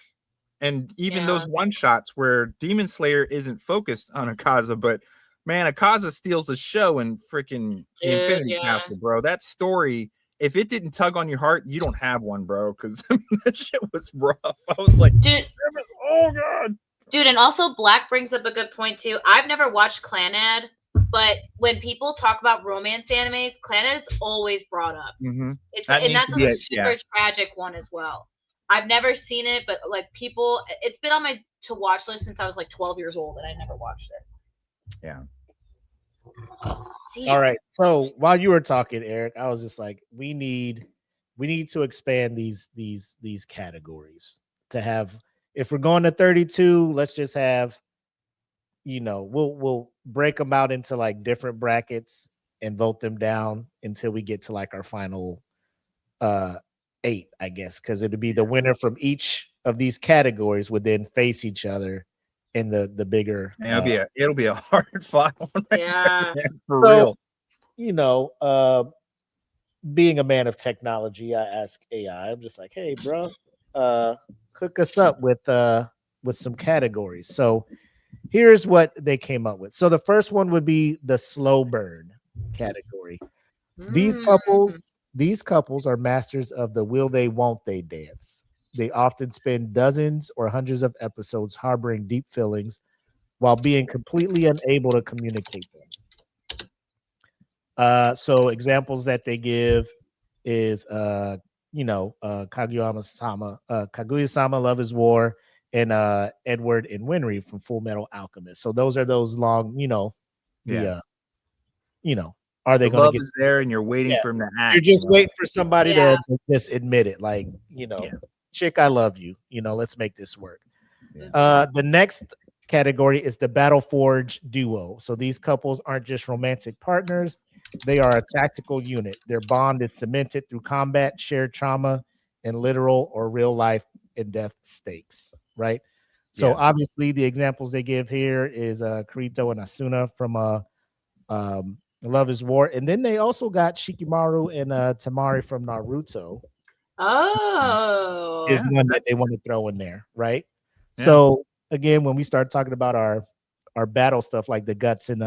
B: and even those one shots where Demon Slayer isn't focused on Akaza, but man, Akaza steals the show in freaking Infinity Castle, bro. That story, if it didn't tug on your heart, you don't have one, bro. Because that shit was rough. I was like,
C: dude,
B: oh god,
C: dude. And also, Black brings up a good point too. I've never watched Clanad, but when people talk about romance animes, Clanad is always brought up. That's a super tragic one as well. I've never seen it, but like, people, it's been on my to watch list since I was like 12 years old, and I never watched it.
B: Yeah.
A: All right. So while you were talking, Eric, I was just like, we need to expand these categories to have. If we're going to 32, let's just have, we'll break them out into like different brackets and vote them down until we get to like our final 8, I guess, because it'd be the winner from each of these categories would then face each other in the bigger.
B: It'll be a hard fought one. For
A: real. Being a man of technology, I ask AI. I'm just like, hey, bro, hook us up with some categories. So here's what they came up with. So the first one would be the slow burn category. These couples are masters of the will they, won't they dance. They often spend dozens or hundreds of episodes harboring deep feelings while being completely unable to communicate them. So examples that they give is Kaguya-sama, Love is War, and Edward and Winry from Full Metal Alchemist. So those are those long, the are they
B: The
A: going to
B: love
A: get?
B: is there, and you're waiting
A: Yeah.
B: for him to
A: You're
B: act.
A: just waiting for somebody
C: Yeah.
A: to just admit it, like chick, I love you. Let's make this work.
B: Yeah.
A: The next category is the Battle Forge duo. So these couples aren't just romantic partners; they are a tactical unit. Their bond is cemented through combat, shared trauma, and literal or real life and death stakes. Right. So
B: Yeah.
A: obviously, the examples they give here is Kirito and Asuna from Love is War, and then they also got Shikimaru and Tamari from Naruto.
C: Oh.
A: Is one that they want to throw in there, right?
B: Yeah.
A: So again, when we start talking about our battle stuff like the guts and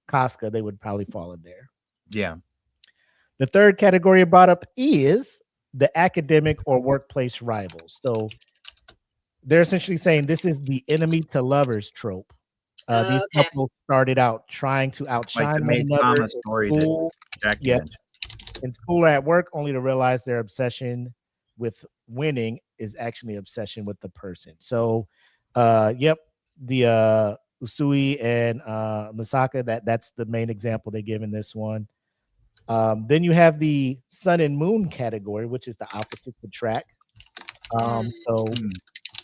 A: Casca, they would probably fall in there.
B: Yeah.
A: The third category I brought up is the academic or workplace rivals. So they're essentially saying this is the enemy to lovers trope. These
C: Okay.
A: couples started out trying to
B: Like
A: outshine
B: the
A: one
B: Maid
A: another
B: Mama
A: in
B: story
A: school,
B: that Jackie
A: Yep.
B: mentioned.
A: in school or at work, only to realize their obsession with winning is actually obsession with the person. So, the Usui and Misaka, that's the main example they give in this one. Then you have the sun and moon category, which is the opposite attract. So
B: Mm.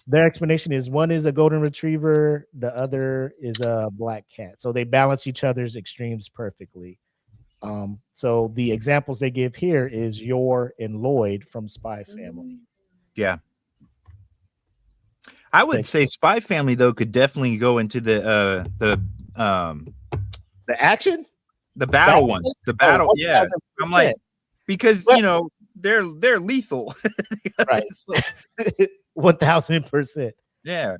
A: their explanation is one is a golden retriever, the other is a black cat. So they balance each other's extremes perfectly. So the examples they give here is Yor and Lloyd from Spy Family.
B: Yeah. I would say Spy Family though could definitely go into the
A: action,
B: the battle
A: Battle
B: ones.
A: system?
B: The battle,
A: Oh,
B: yeah.
A: 1000%.
B: I'm like, because
A: Well-
B: they're lethal.
A: Right.
B: So,
A: 1000%.
B: yeah.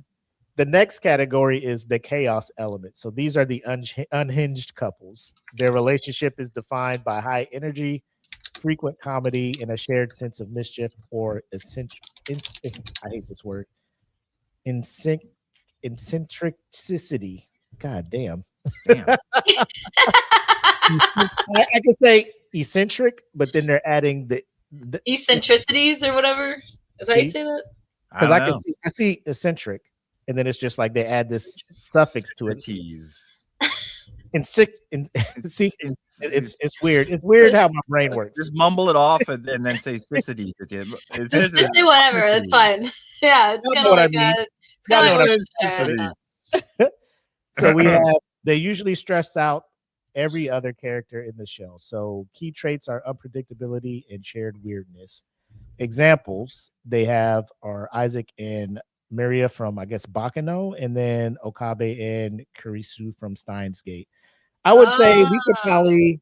A: The next category is the chaos element. So these are the unhinged couples. Their relationship is defined by high energy, frequent comedy, and a shared sense of mischief or I hate this word. Eccentricity. God damn.
B: Damn.
A: I can say eccentric, but then they're adding the
C: Eccentricities or whatever. Is that how you
A: See?
C: say that?
A: because
B: I
A: I
B: don't
A: can see eccentric, and then it's just like they add this suffix to it.
B: Tease.
A: See, it's weird. It's weird how my brain works.
B: Just mumble it off and then say sissities at the end.
C: Just say whatever. That's fine. Yeah, it's
A: Y'all
C: kind
A: know
C: of
A: what I
C: like
A: mean.
C: it's kind
A: Y'all
C: of
A: know
C: like
A: what
C: words.
A: So we have they usually stress out every other character in the show. So key traits are unpredictability and shared weirdness. Examples they have are Isaac and Miria from I guess Bakano, and then Okabe and Kurisu from Steins Gate. I would say we could probably.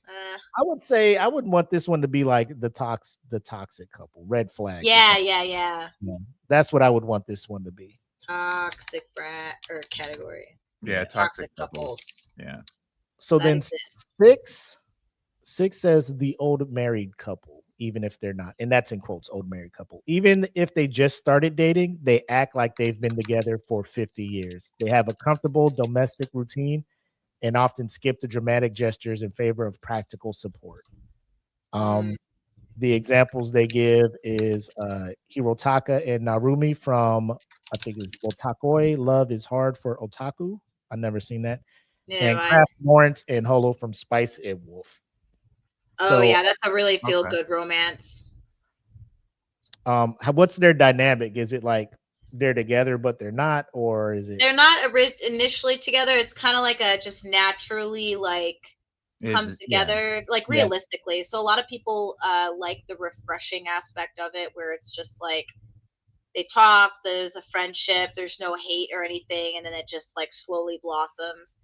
A: I would say I would want this one to be like the toxic couple, red flag.
C: Yeah.
A: That's what I would want this one to be.
C: Toxic brat or category.
B: Yeah, toxic couples.
C: couples.
B: Yeah.
A: So
C: That
A: then
C: exists.
A: six says the old married couple, even if they're not, and that's in quotes, old married couple. Even if they just started dating, they act like they've been together for 50 years. They have a comfortable domestic routine and often skip the dramatic gestures in favor of practical support. The examples they give is Hirotaka and Narumi from I think it's Otakoi. Love is hard for otaku. I've never seen that.
C: Yeah,
A: And
C: right.
A: Kraft Lawrence and Holo from Spice and Wolf.
C: Oh yeah, that's a really feel good romance.
A: What's their dynamic? Is it like they're together but they're not, or is it
C: They're not initially together. It's kind of like a just naturally comes together, like realistically. So a lot of people like the refreshing aspect of it, where it's just like they talk, there's a friendship, there's no hate or anything, and then it just like slowly blossoms.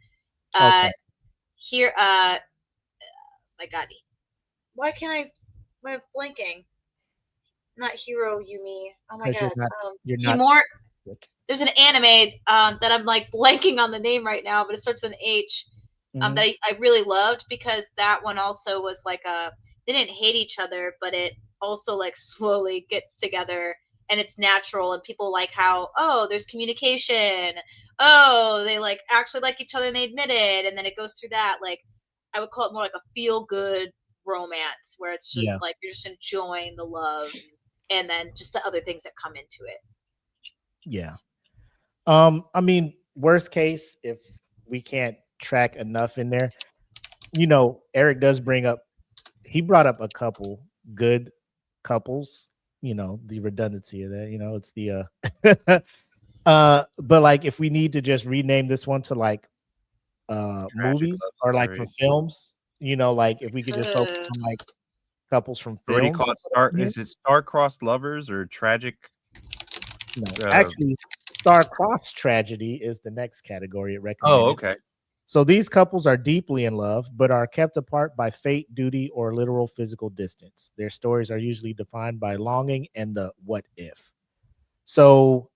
C: Here, my God, why can't I'm blanking? Not Hiro Yumi. Oh my God,
A: you're not.
C: Kimura. There's an anime that I'm like blanking on the name right now, but it starts with an H. That I really loved, because that one also was like they didn't hate each other, but it also like slowly gets together and it's natural, and people like how there's communication, they like actually like each other and they admit it, and then it goes through that, like I would call it more like a feel good romance, where it's just like you're just enjoying the love and then just the other things that come into it.
A: Yeah. I mean, worst case, if we can't track enough in there, Eric does he brought up a couple good couples, the redundancy of that, it's the but like if we need to just rename this one to like
B: Tragic
A: movies
B: love
A: or like for
B: story.
A: films, like if we could just focus
C: Ugh.
A: on like couples from
B: What do you
A: films.
B: call it? Is it star-crossed lovers or tragic?
A: No, actually, star-crossed tragedy is the next category it recommended.
B: Oh, okay.
A: So these couples are deeply in love, but are kept apart by fate, duty, or literal physical distance. Their stories are usually defined by longing and the what if. So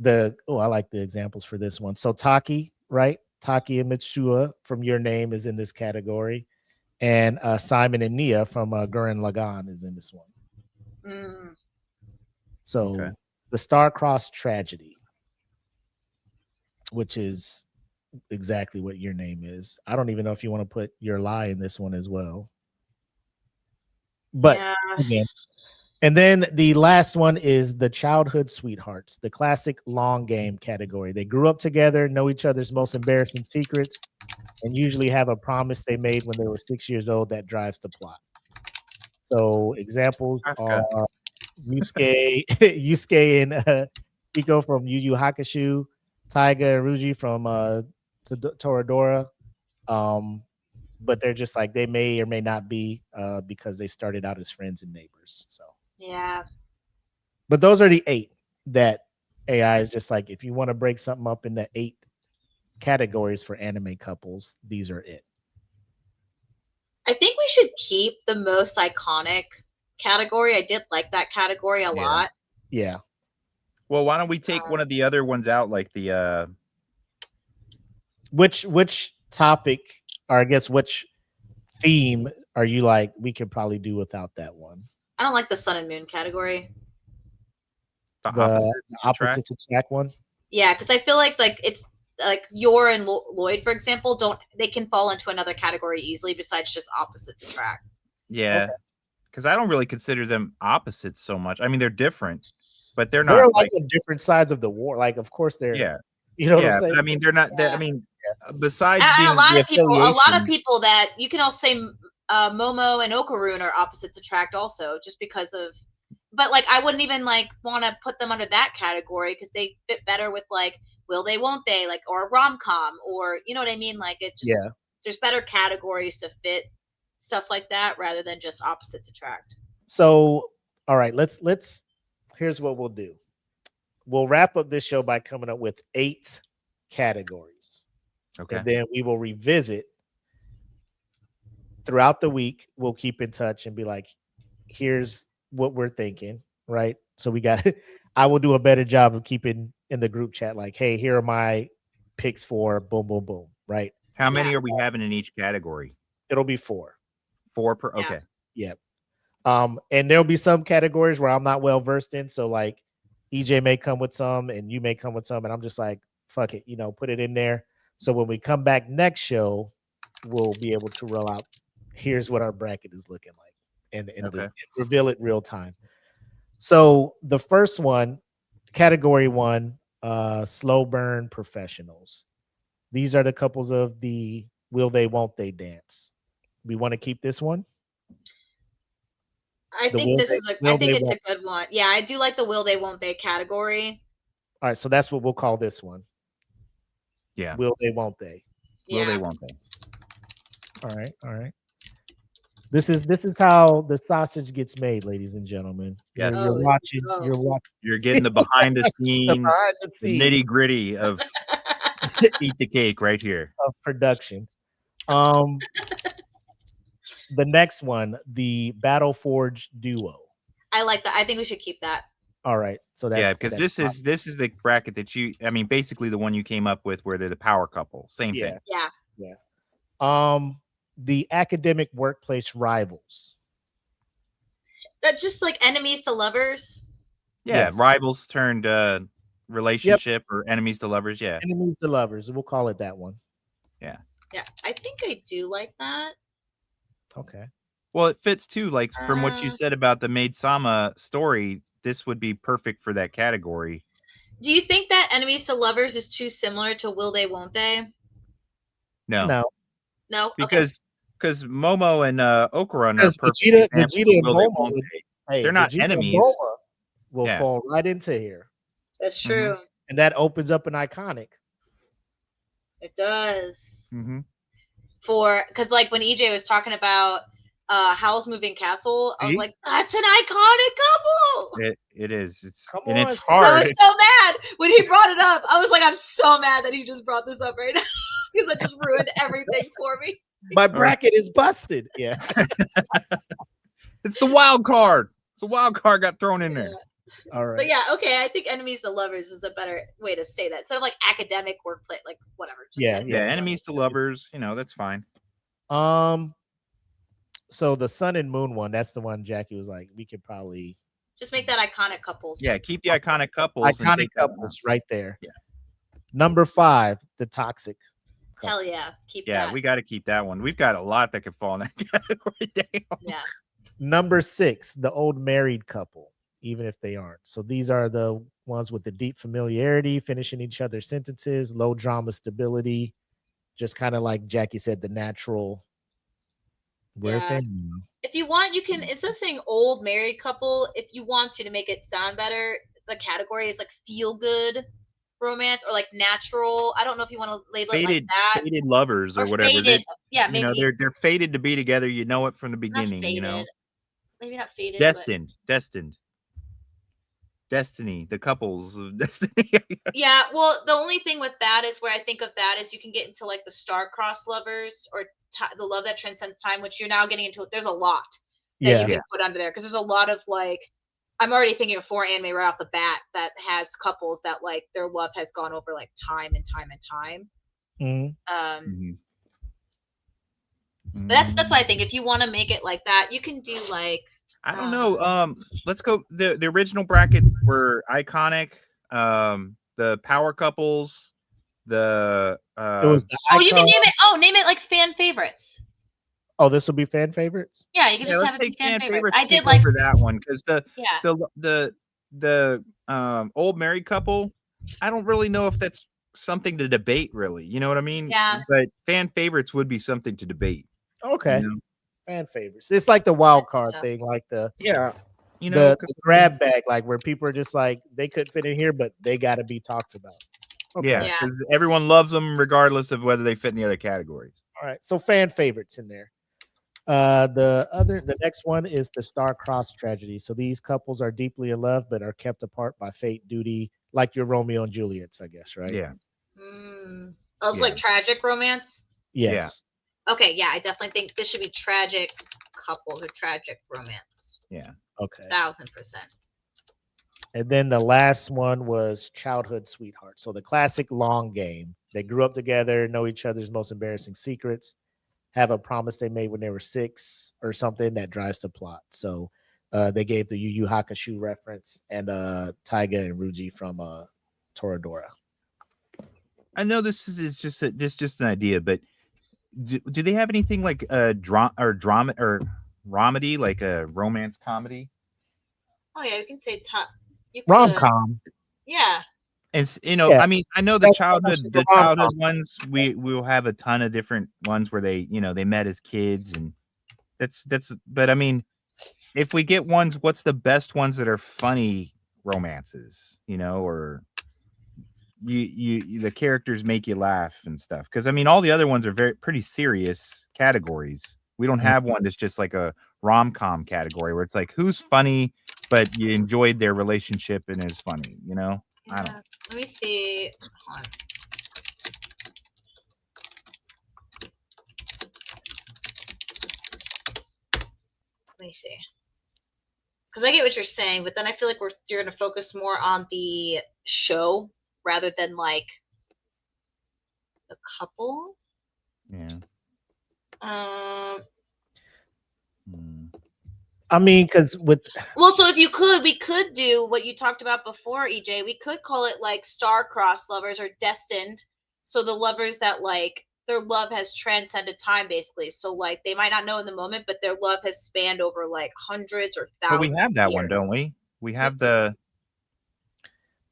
A: I like the examples for this one. So Taki, right? Taki and Mitsua from Your Name is in this category. And Simon and Nia from Gurren Lagann is in this one.
C: Mm.
A: So
B: Okay.
A: the star-crossed tragedy, which is exactly what Your Name is. I don't even know if you want to put Your Lie in this one as well. But
C: Yeah.
A: again, and then the last one is the childhood sweethearts, the classic long game category. They grew up together, know each other's most embarrassing secrets, and usually have a promise they made when they were 6 years old that drives the plot. So examples
B: Kafka.
A: are Yusuke and Iko from Yu Yu Hakusho, Taiga and Ruji from Toradora. But they're just like they may or may not be because they started out as friends and neighbors. So
C: Yeah.
A: but those are the 8 that AI is just like if you want to break something up into 8 categories for anime couples, these are it.
C: I think we should keep the most iconic category. I did like that category a lot.
A: Yeah.
B: Well, why don't we take one of the other ones out, like the
A: which topic, or I guess which theme are you like we could probably do without that one?
C: I don't like the sun and moon category.
A: The opposite track one?
C: Yeah, because I feel like it's like Yor and Lloyd, for example, they can fall into another category easily besides just opposites attract.
B: Yeah, because I don't really consider them opposites so much. I mean, they're different, but they're
A: They're
B: not
A: like on different sides of the war. Like, of course they're
B: you
A: know what I'm saying?
B: But I mean, they're not. I mean, besides
C: and
B: being
C: a lot
B: the
C: of people that you can also say Momo and Okarun are opposites attract also, just because of. But like, I wouldn't even like want to put them under that category because they fit better with like will they, won't they, like, or rom com, or you know what I mean? Like it just there's better categories to fit stuff like that rather than just opposites attract.
A: So all right, let's here's what we'll do. We'll wrap up this show by coming up with 8 categories.
B: Okay.
A: And then we will revisit throughout the week. We'll keep in touch and be like, here's what we're thinking, right? So I will do a better job of keeping in the group chat like, hey, here are my picks for boom, boom, boom, right?
B: How many are we having in each category?
A: It'll be 4.
B: 4 per. Okay.
A: Yeah. And there'll be some categories where I'm not well versed in. So like EJ may come with some and you may come with some, and I'm just like, fuck it, put it in there. So when we come back next show, we'll be able to roll out, here's what our bracket is looking like and reveal it real time. So the first one, category 1, slow burn professionals. These are the couples of the will they, won't they dance. We want to keep this one.
C: I think it's a good one. Yeah, I do like the will they, won't they category.
A: All right, so that's what we'll call this one.
B: Yeah.
A: Will they, won't they?
C: Yeah.
B: Will they, won't they?
A: All right. This is how the sausage gets made, ladies and gentlemen.
B: Yes.
A: You're watching.
B: You're getting the behind the scenes, the nitty gritty of Eat the Cake right here
A: of production. The next one, the Battle Forge duo.
C: I like that. I think we should keep that.
A: All right, so that's
B: because this is the bracket that basically the one you came up with where they're the power couple. Same thing.
C: Yeah.
A: The academic workplace rivals.
C: That's just like enemies to lovers.
B: Yeah, yes. Rivals turned relationship or enemies to lovers. Yeah,
A: enemies to lovers. We'll call it that one.
C: Yeah, I think I do like that.
A: Okay.
B: Well, it fits too. Like from what you said about the Maid Sama story, this would be perfect for that category.
C: Do you think that enemies to lovers is too similar to will they, won't they?
B: No,
C: No,
B: because Momo and Okarun are
A: Because
B: perfect
A: Vegeta
B: examples of
A: and
B: will they,
A: Bulma
B: won't
A: would,
B: they. They're not
A: Vegeta and
B: enemies.
A: Bulma will
B: Yeah.
A: fall right into here,
C: that's true.
A: and that opens up an iconic.
C: It does.
B: Mm-hmm.
C: Because like when EJ was talking about Howl's Moving Castle, I was
B: See?
C: like, that's an iconic couple.
B: It is. It's
A: Come
B: and
A: on,
B: it's
A: Sid.
C: I
B: hard.
C: was so mad when he brought it up. I was like, I'm so mad that he just brought this up right now because that just ruined everything for me.
A: My bracket is busted. Yeah.
B: It's the wild card. It's a wild card got thrown in there.
A: All right.
C: But yeah, okay, I think enemies to lovers is a better way to say that. Instead of like academic workplace, like whatever. Just
A: Yeah,
B: Yeah, enemies to lovers. That's fine.
A: So the sun and moon one, that's the one Jackie was like, we could probably
C: Just make that iconic couples.
B: Yeah, keep the iconic couples. and
A: iconic
B: take that one
A: couples right there.
B: Yeah.
A: Number 5, the toxic.
C: Hell yeah, keep
B: Yeah,
C: that.
B: we got to keep that one. We've got a lot that could fall in that category. Damn.
C: Yeah.
A: Number 6, the old married couple, even if they aren't. So these are the ones with the deep familiarity, finishing each other's sentences, low drama stability, just kind of like Jackie said, the natural weird
C: Yeah.
A: thing.
C: If you want, you can, instead of saying old married couple, if you want to make it sound better, the category is like feel good romance or like natural. I don't know if you want to label it like that.
B: Faded lovers or whatever.
C: Faded. Yeah, maybe.
B: They're fated to be together. You know it from the
C: not
B: beginning.
C: faded. Maybe not faded.
B: Destined. Destiny. The couples of destiny.
C: Yeah, well, the only thing with that is where I think of that is you can get into like the star-crossed lovers or the love that transcends time, which you're now getting into. There's a lot that you can put under there because there's a lot of like, I'm already thinking of 4 anime right off the bat that has couples that like their love has gone over like time and time and time.
A: Mm-hmm.
C: But that's what I think. If you want to make it like that, you can do like
B: I don't know. Let's go. The original bracket were iconic. The power couples. The
A: It was the
C: you can
A: icon.
C: name it. Name it like fan favorites.
A: Oh, this will be fan favorites.
C: Yeah, you can just
B: let's
C: have it be
B: take
C: fan favorites. I
B: take
C: did like
B: over that one because
C: yeah.
B: the old married couple. I don't really know if that's something to debate. Really, you know what I mean?
C: Yeah.
B: But fan favorites would be something to debate.
A: Okay.
B: You know?
A: Fan favorites. It's like the wild card thing, like the the grab bag, like where people are just like they couldn't fit in here, but they got to be talked about. Okay.
B: Yeah, because everyone loves them regardless of whether they fit in the other categories.
A: All right, so fan favorites in there. The next one is the star-crossed tragedy. So these couples are deeply in love, but are kept apart by fate, duty, like your Romeo and Juliet's, I guess, right?
B: Yeah.
C: Oh, it's like tragic romance.
A: Yes.
C: Okay, yeah, I definitely think this should be tragic couples or tragic romance.
B: Yeah.
A: Okay.
C: 1000%.
A: And then the last one was childhood sweetheart. So the classic long game. They grew up together, know each other's most embarrassing secrets, have a promise they made when they were 6 or something that drives the plot. So they gave the Yu Yu Hakusho reference and Taiga and Ruji from Toradora.
B: I know this is just an idea, but do they have anything like a drama or romedy, like a romance comedy?
C: Oh yeah, you can say
A: rom-com.
C: Yeah.
B: And I mean, I know the childhood ones. We'll have a ton of different ones where they met as kids, and that's. But I mean, if we get ones, what's the best ones that are funny romances? Or the characters make you laugh and stuff. Because I mean, all the other ones are pretty serious categories. We don't have one that's just like a rom-com category where it's like who's funny, but you enjoyed their relationship and is funny. I don't.
C: Let me see. Hold on. Let me see. Because I get what you're saying, but then I feel like you're going to focus more on the show rather than like the couple.
B: Yeah.
A: I mean, because
C: so if you could, we could do what you talked about before, EJ. We could call it like star-crossed lovers or destined. So the lovers that like their love has transcended time, basically. So like they might not know in the moment, but their love has spanned over like hundreds or thousands.
B: But we have that one, don't we? We have the.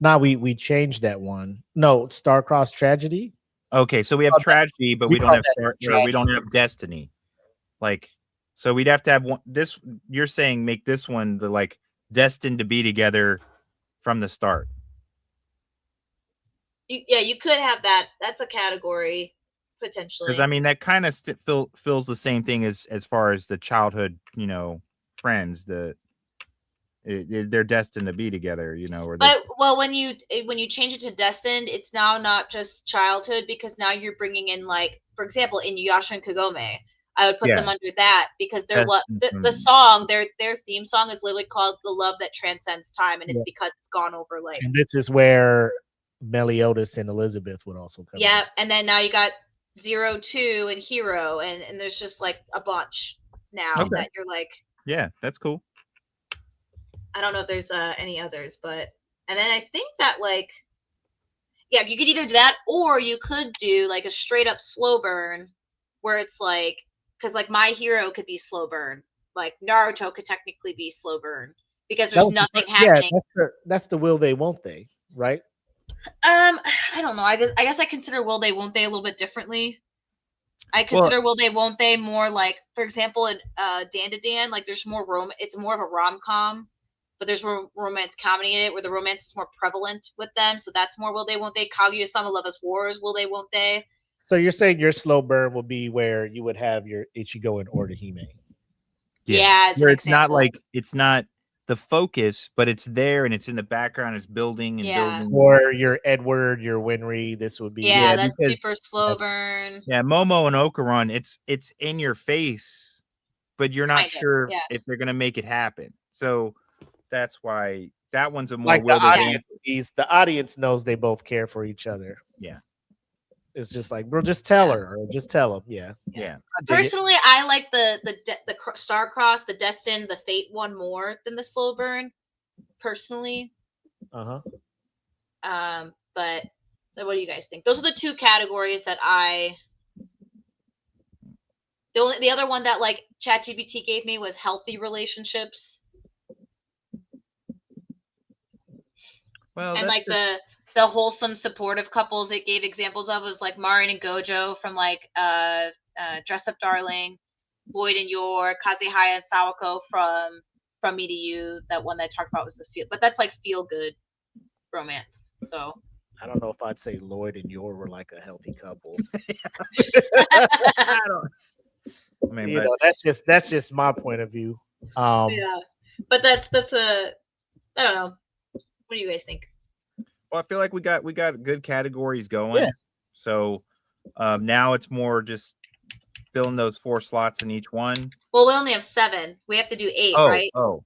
A: Now we changed that one. No, Star-Crossed Tragedy.
B: Okay, so we have
A: call that-
B: tragedy, but
A: we
B: we don't
A: call
B: have
A: that
B: star, or we
A: tragedy.
B: don't have destiny. Like, so we'd have to have one. This you're saying make this one the like destined to be together from the start.
C: You could have that. That's a category potentially.
B: Because I mean that kind of feels the same thing as far as the childhood, friends. They're destined to be together, or
C: But well, when you change it to destined, it's now not just childhood because now you're bringing in like, for example, in Yasha and Kagome, I would put them under that because their the song, their theme song is literally called "The Love That Transcends Time," and it's because it's gone over like.
A: And this is where Meliodas and Elizabeth would also come.
C: Yeah, and then now you got 0, 2, and Hero, and there's just like a bunch now that you're like.
B: Yeah, that's cool.
C: I don't know if there's any others, but and then I think that like, yeah, you could either do that or you could do like a straight up slow burn, where it's like, because like My Hero could be slow burn, like Naruto could technically be slow burn because there's nothing happening.
A: Yeah, that's the will they won't they, right?
C: I don't know. I guess I consider will they won't they a little bit differently. I consider will they won't they more like, for example, in Dan to Dan, like there's more it's more of a rom-com, but there's romance comedy in it where the romance is more prevalent with them, so that's more will they won't they. Kaguya-sama Love Us Wars, will they won't they.
A: So you're saying your slow burn will be where you would have your Ichigo and Orihime.
C: Yeah, as
B: where
C: an
B: it's
C: example.
B: not like it's not the focus, but it's there and it's in the background, it's building and building.
A: Or your Edward, your Winry, this would be
C: that's super slow burn.
B: Yeah, Momo and Okaran, it's in your face, but you're not sure if they're gonna make it happen. So that's why that one's a more
A: like the audience knows they both care for each other.
B: Yeah.
A: It's just like, bro, just tell her or just tell him. Yeah.
C: Personally, I like the Star-Cross, the Destined, the Fate one more than the slow burn. Personally.
A: But
C: what do you guys think? Those are the two categories that the other one that like ChatGPT gave me was healthy relationships. Well, and like the wholesome supportive couples it gave examples of was like Marin and Gojo from like Dress Up Darling, Lloyd and Yor, Kazuhaya and Sawako from Me to You. That one that I talked about was the but that's like feel good romance. So
A: I don't know if I'd say Lloyd and Yor were like a healthy couple. I mean, that's just my point of view.
C: Yeah, but that's I don't know. What do you guys think?
B: Well, I feel like we got good categories going. Yeah. So now it's more just filling those 4 slots in each one.
C: Well, we only have 7. We have to do 8, right?
B: Oh,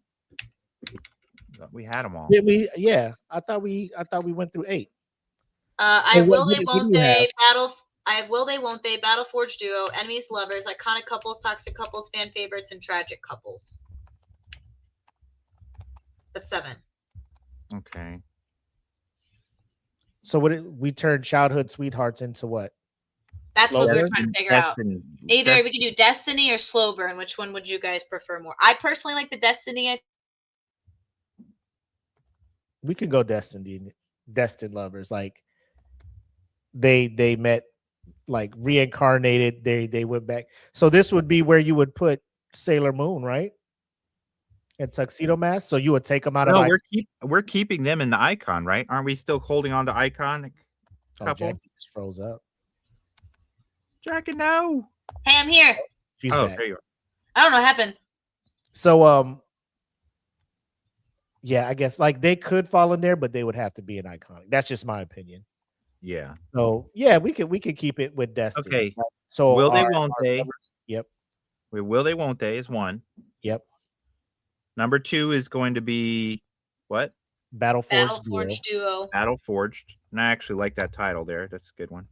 B: we had them all.
A: Did we? Yeah, I thought we went through 8.
C: I have Will They Won't They Battle. I have Will They Won't They Battle Forge Duo, Enemies to Lovers, Iconic Couples, Toxic Couples, Fan Favorites, and Tragic Couples. That's 7.
B: Okay.
A: So we turned childhood sweethearts into what?
C: That's what we were trying to figure out. Either we could do Destiny or Slow Burn. Which one would you guys prefer more? I personally like the Destiny.
A: We could go Destined Lovers. Like they met, like reincarnated. They went back. So this would be where you would put Sailor Moon, right? And Tuxedo Mask. So you would take them out of.
B: We're keeping them in the icon, right? Aren't we still holding on to icon? Couple?
A: Jackie just froze up.
B: Jackie, no.
C: Hey, I'm here.
A: She's back.
B: There you are.
C: I don't know what happened.
A: So yeah, I guess like they could fall in there, but they would have to be an iconic. That's just my opinion.
B: Yeah.
A: So yeah, we could keep it with Destiny.
B: Okay.
A: Right? So
B: will they won't they?
A: Numbers, yep.
B: Will they won't they is 1.
A: Yep.
B: Number 2 is going to be what?
C: Battle Forge Duo.
B: Battle Forged. And I actually like that title there. That's a good one.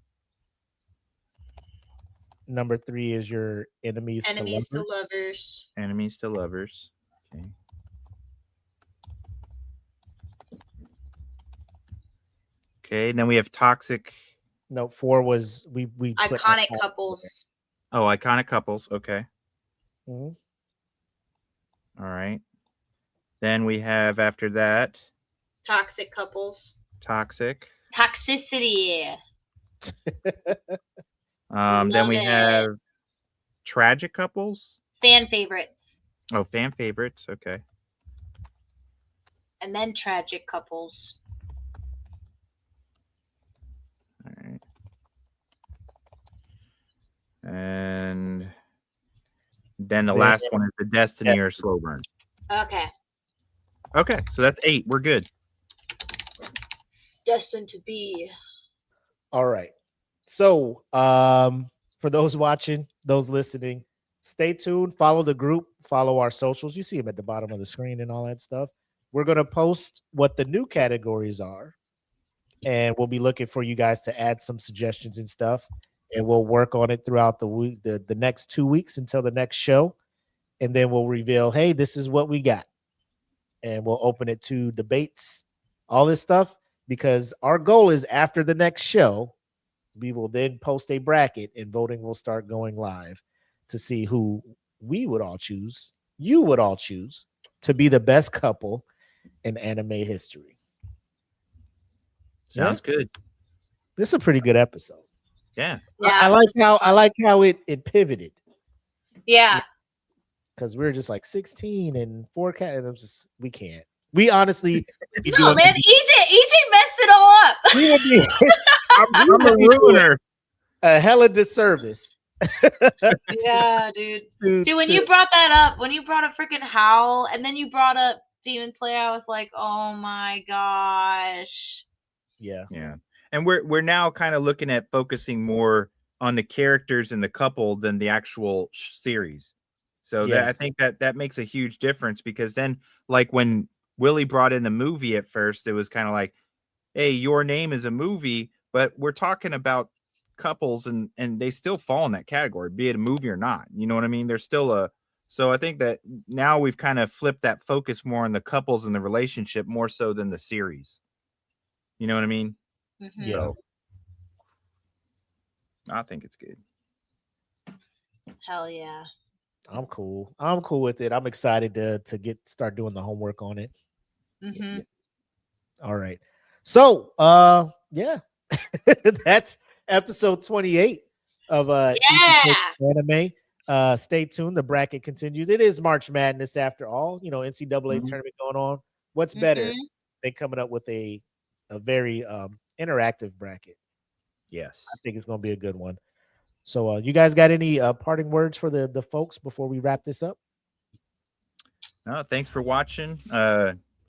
A: Number 3 is your Enemies to
C: Lovers.
B: Enemies to Lovers. Okay. Okay, and then we have Toxic.
A: No, 4 was we
C: Iconic Couples.
B: Oh, Iconic Couples. Okay.
A: Mm-hmm.
B: All right. Then we have after that
C: Toxic Couples.
B: Toxic.
C: Toxicity.
B: Then we
C: Love it.
B: have tragic couples.
C: Fan favorites.
B: Oh, fan favorites. Okay.
C: And then tragic couples.
B: All right. And then the last one is the Destiny or Slow Burn.
C: Okay.
B: Okay, so that's 8. We're good.
C: Destined to be.
A: All right. So, for those watching, those listening, stay tuned. Follow the group. Follow our socials. You see them at the bottom of the screen and all that stuff. We're going to post what the new categories are, and we'll be looking for you guys to add some suggestions and stuff, and we'll work on it throughout the week, the next 2 weeks until the next show, and then we'll reveal, hey, this is what we got, and we'll open it to debates, all this stuff, because our goal is after the next show, we will then post a bracket, and voting will start going live to see who we would all choose, you would all choose to be the best couple in anime history.
B: Sounds good.
A: This is a pretty good episode.
B: Yeah.
A: I like how it pivoted,
C: Yeah.
A: because we were just like 16 and 4 cat, and we can't. We honestly
C: No, man, EJ messed it all up.
A: we would be
B: I'm a ruiner.
A: a hella disservice.
C: Yeah, dude. Dude, when you brought that up, when you brought up freaking Howl, and then you brought up Demon Slayer, I was like, oh my gosh.
A: Yeah.
B: And we're now kind of looking at focusing more on the characters and the couple than the actual series. So I think that makes a huge difference, because then, like, when Willie brought in the movie at first, it was kind of like, hey, Your Name is a movie, but we're talking about couples, and they still fall in that category, be it a movie or not. You know what I mean? There's still so I think that now we've kind of flipped that focus more on the couples and the relationship more so than the series. You know what I mean?
C: Mm-hmm.
A: Yeah.
B: So I think it's good.
C: Hell yeah.
A: I'm cool. I'm cool with it. I'm excited to start doing the homework on it.
C: Mm-hmm.
A: All right. So, yeah, that's episode 28 of
C: Yeah.
A: Anime. Stay tuned. The bracket continues. It is March Madness after all. You know, NCAA tournament going on. What's better than coming up with a very interactive bracket?
B: Yes.
A: I think it's going to be a good one. So, you guys got any parting words for the folks before we wrap this up?
B: No, thanks for watching.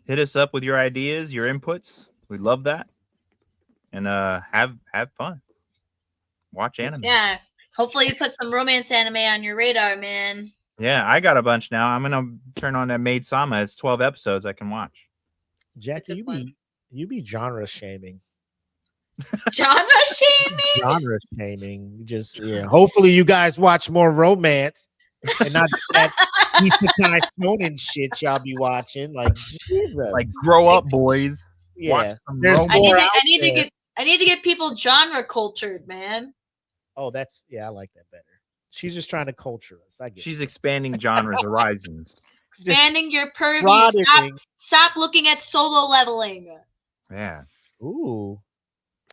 B: Hit us up with your ideas, your inputs. We love that. And have fun. Watch anime.
C: Yeah. Hopefully you put some romance anime on your radar, man.
B: Yeah, I got a bunch now. I'm gonna turn on that Maid Sama. It's 12 episodes I can watch.
A: Jackie, you be genre shaming.
C: Genre shaming?
A: Genre shaming. Just hopefully you guys watch more romance and not that isekai shonen shit y'all be watching. Like, Jesus.
B: Like, grow up, boys.
A: Yeah.
B: There's
A: more
C: I need to get people genre cultured, man.
A: Oh, I like that better. She's just trying to culture us. I get
B: She's expanding genres horizons.
C: Expanding your purview. Stop looking at solo leveling.
B: Yeah.
A: Ooh.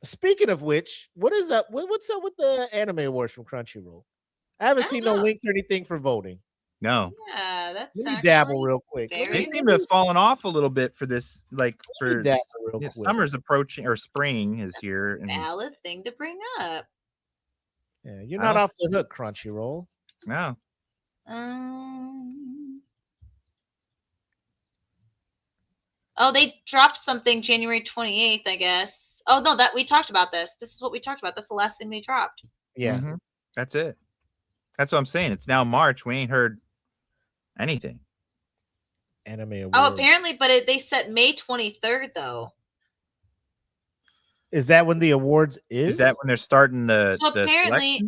A: Speaking of which, what is up? What's up with the anime awards from Crunchyroll? I haven't seen no links or anything for voting.
B: No.
C: Yeah, that's
A: Let me dabble real quick.
B: They seem to have fallen off a little bit for this, like, for summer's approaching, or spring is here. And
C: valid thing to bring up.
A: Yeah, you're not off the hook, Crunchyroll.
B: No.
C: Oh, they dropped something January 28th, I guess. Oh no, that we talked about this. This is what we talked about. That's the last thing they dropped.
A: Yeah.
B: Mm-hmm. That's it. That's what I'm saying. It's now March. We ain't heard anything.
A: Anime awards.
C: Oh, apparently, but they set May 23rd though.
A: Is that when the awards is?
B: Is that when they're starting the?
C: So apparently,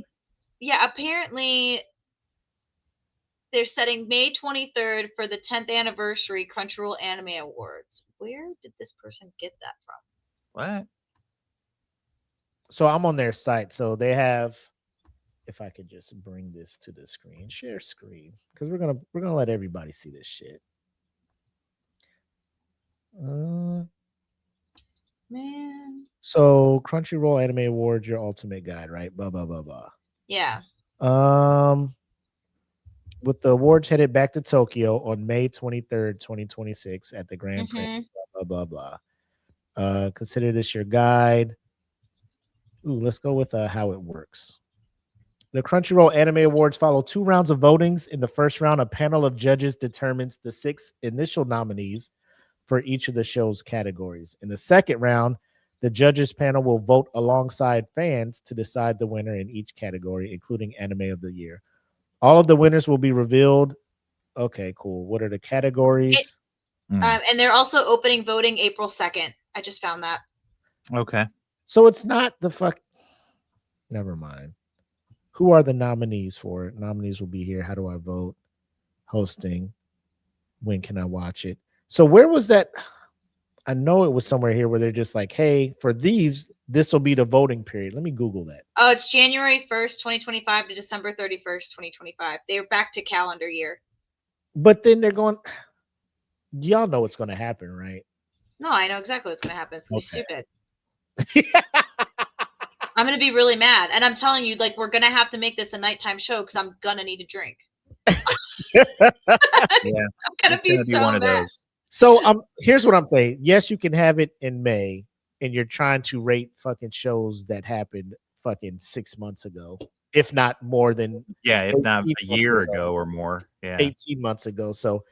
B: selection?
C: apparently they're setting May 23rd for the 10th anniversary Crunchyroll Anime Awards. Where did this person get that from?
B: What?
A: So I'm on their site. So they have. If I could just bring this to the screen, share screen, because we're gonna let everybody see this shit.
C: Man,
A: So Crunchyroll Anime Awards, your ultimate guide, right? Blah blah blah blah.
C: Yeah.
A: With the awards headed back to Tokyo on May 23rd, 2026 at the Grand Prix. Blah blah blah blah. Consider this your guide. Ooh, let's go with how it works. The Crunchyroll Anime Awards follow 2 rounds of votings. In the first round, a panel of judges determines the 6 initial nominees for each of the show's categories. In the second round, the judges panel will vote alongside fans to decide the winner in each category, including Anime of the Year. All of the winners will be revealed. Okay, cool. What are the categories?
C: And they're also opening voting April 2nd. I just found that.
B: Okay.
A: So it's not the fuck. Never mind. Who are the nominees for it? Nominees will be here. How do I vote? Hosting. When can I watch it? So where was that? I know it was somewhere here where they're just like, hey, for these, this will be the voting period. Let me Google that.
C: Oh, it's January 1st, 2025 to December 31st, 2025. They're back to calendar year.
A: But then they're going, y'all know what's going to happen, right?
C: No, I know exactly what's going to happen. It's going to be stupid. I'm going to be really mad. And I'm telling you, like, we're going to have to make this a nighttime show because I'm going to need a drink.
B: Yeah.
C: I'm going to be so
B: one of
C: mad.
B: those.
A: So here's what I'm saying. Yes, you can have it in May, and you're trying to rate fucking shows that happened fucking 6 months ago, if not more than
B: if not
A: 18
B: a year
A: months
B: ago or more. Yeah.
A: 18 months ago. So,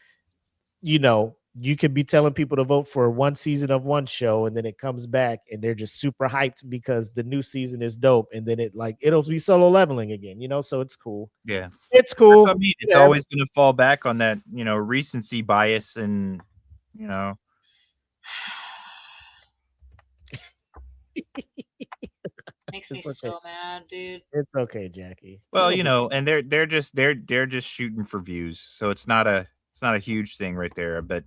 A: you know, you could be telling people to vote for one season of one show, and then it comes back and they're just super hyped because the new season is dope, and then it'll be solo leveling again, you know, so it's cool.
B: Yeah.
A: It's cool.
B: That's what I mean. It's always going to fall back on that, recency bias and,
C: Makes me so mad, dude.
A: It's okay, Jackie.
B: Well, and they're just shooting for views, so it's not a huge thing right there, but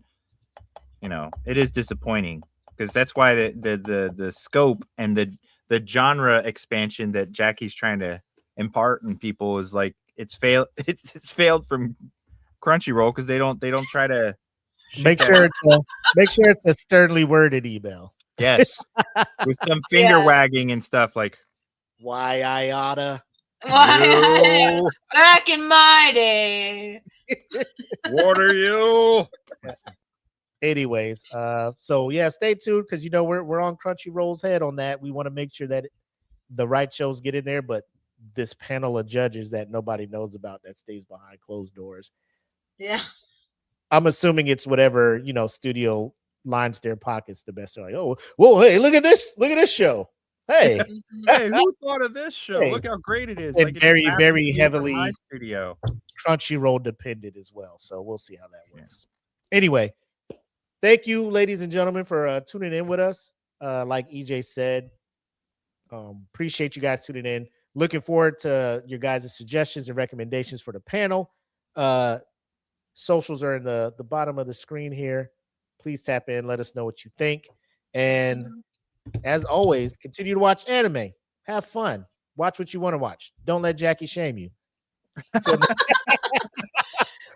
B: it is disappointing because that's why the scope and the genre expansion that Jackie's trying to impart in people is like it's failed from Crunchyroll because they don't try to
A: make sure it's a sternly worded email.
B: Yes, with some finger wagging and stuff like
A: why I oughta.
C: Back in my day.
B: What are you?
A: Anyways, so yeah, stay tuned because we're on Crunchyroll's head on that. We want to make sure that the right shows get in there, but this panel of judges that nobody knows about that stays behind closed doors.
C: Yeah.
A: I'm assuming it's whatever, studio lines their pockets the best. They're like, oh, well, hey, look at this show. Hey,
B: hey, who thought of this show?
A: Hey.
B: Look how great it is.
A: And very, very heavily
B: studio.
A: Crunchyroll dependent as well. So we'll see how that works. Anyway, thank you, ladies and gentlemen, for tuning in with us. Like EJ said, appreciate you guys tuning in. Looking forward to your guys' suggestions and recommendations for the panel. Socials are in the bottom of the screen here. Please tap in. Let us know what you think. And as always, continue to watch anime. Have fun. Watch what you want to watch. Don't let Jackie shame you.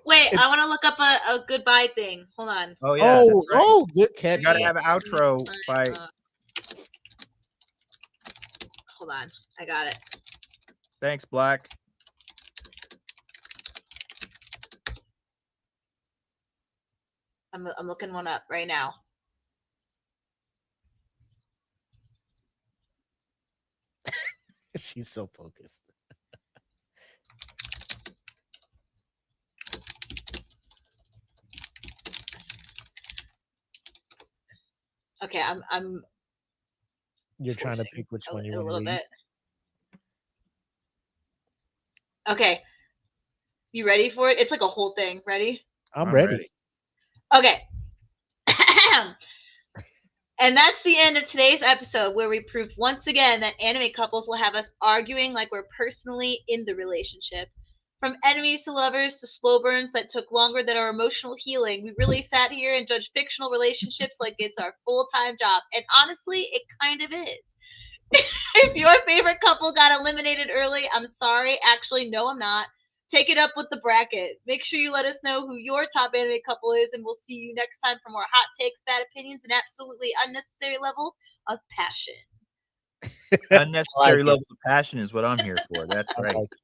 C: Wait, I want to look up a goodbye thing. Hold on.
B: Oh, yeah.
A: Oh, good catch.
B: You got to have an outro by...
C: Hold on. I got it.
B: Thanks, Black.
C: I'm looking one up right now.
A: She's so focused.
C: Okay, I'm.
A: You're trying to pick which one you want to read.
C: A little bit. Okay. You ready for it? It's like a whole thing. Ready?
A: I'm ready.
C: Okay. And that's the end of today's episode, where we proved once again that anime couples will have us arguing like we're personally in the relationship. From enemies to lovers to slow burns that took longer than our emotional healing, we really sat here and judged fictional relationships like it's our full-time job. And honestly, it kind of is. If your favorite couple got eliminated early, I'm sorry. Actually, no, I'm not. Take it up with the bracket. Make sure you let us know who your top anime couple is, and we'll see you next time for more hot takes, bad opinions, and absolutely unnecessary levels of passion.
B: Unnecessary
A: it.
B: levels of passion is what I'm here for. That's
A: I
B: right.
A: like it.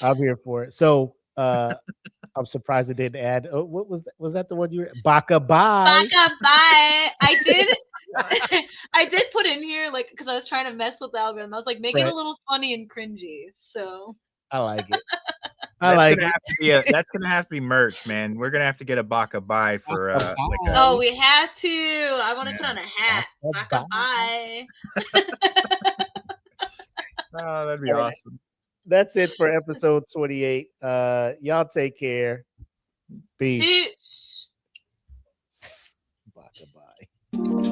A: I'm here for it. So I'm surprised it didn't add. Oh, what was that? Was that the one you were Baka Bye?
C: Baka bye. I did. I did put in here like because I was trying to mess with the algorithm. I was like, make it
A: Right.
C: a little funny and cringy. So
A: I like it. I like it.
B: That's gonna have to be merch, man. We're gonna have to get a Baka Bye for
A: Baka
B: like
A: Bye.
B: a,
C: oh, we have to. I want to put
B: Yeah.
C: on a hat.
A: Baka
C: Baka bye.
B: oh, that'd be
A: All right.
B: awesome.
A: That's it for episode 28. Y'all take care. Peace.
C: Peace.
A: Baka Bye.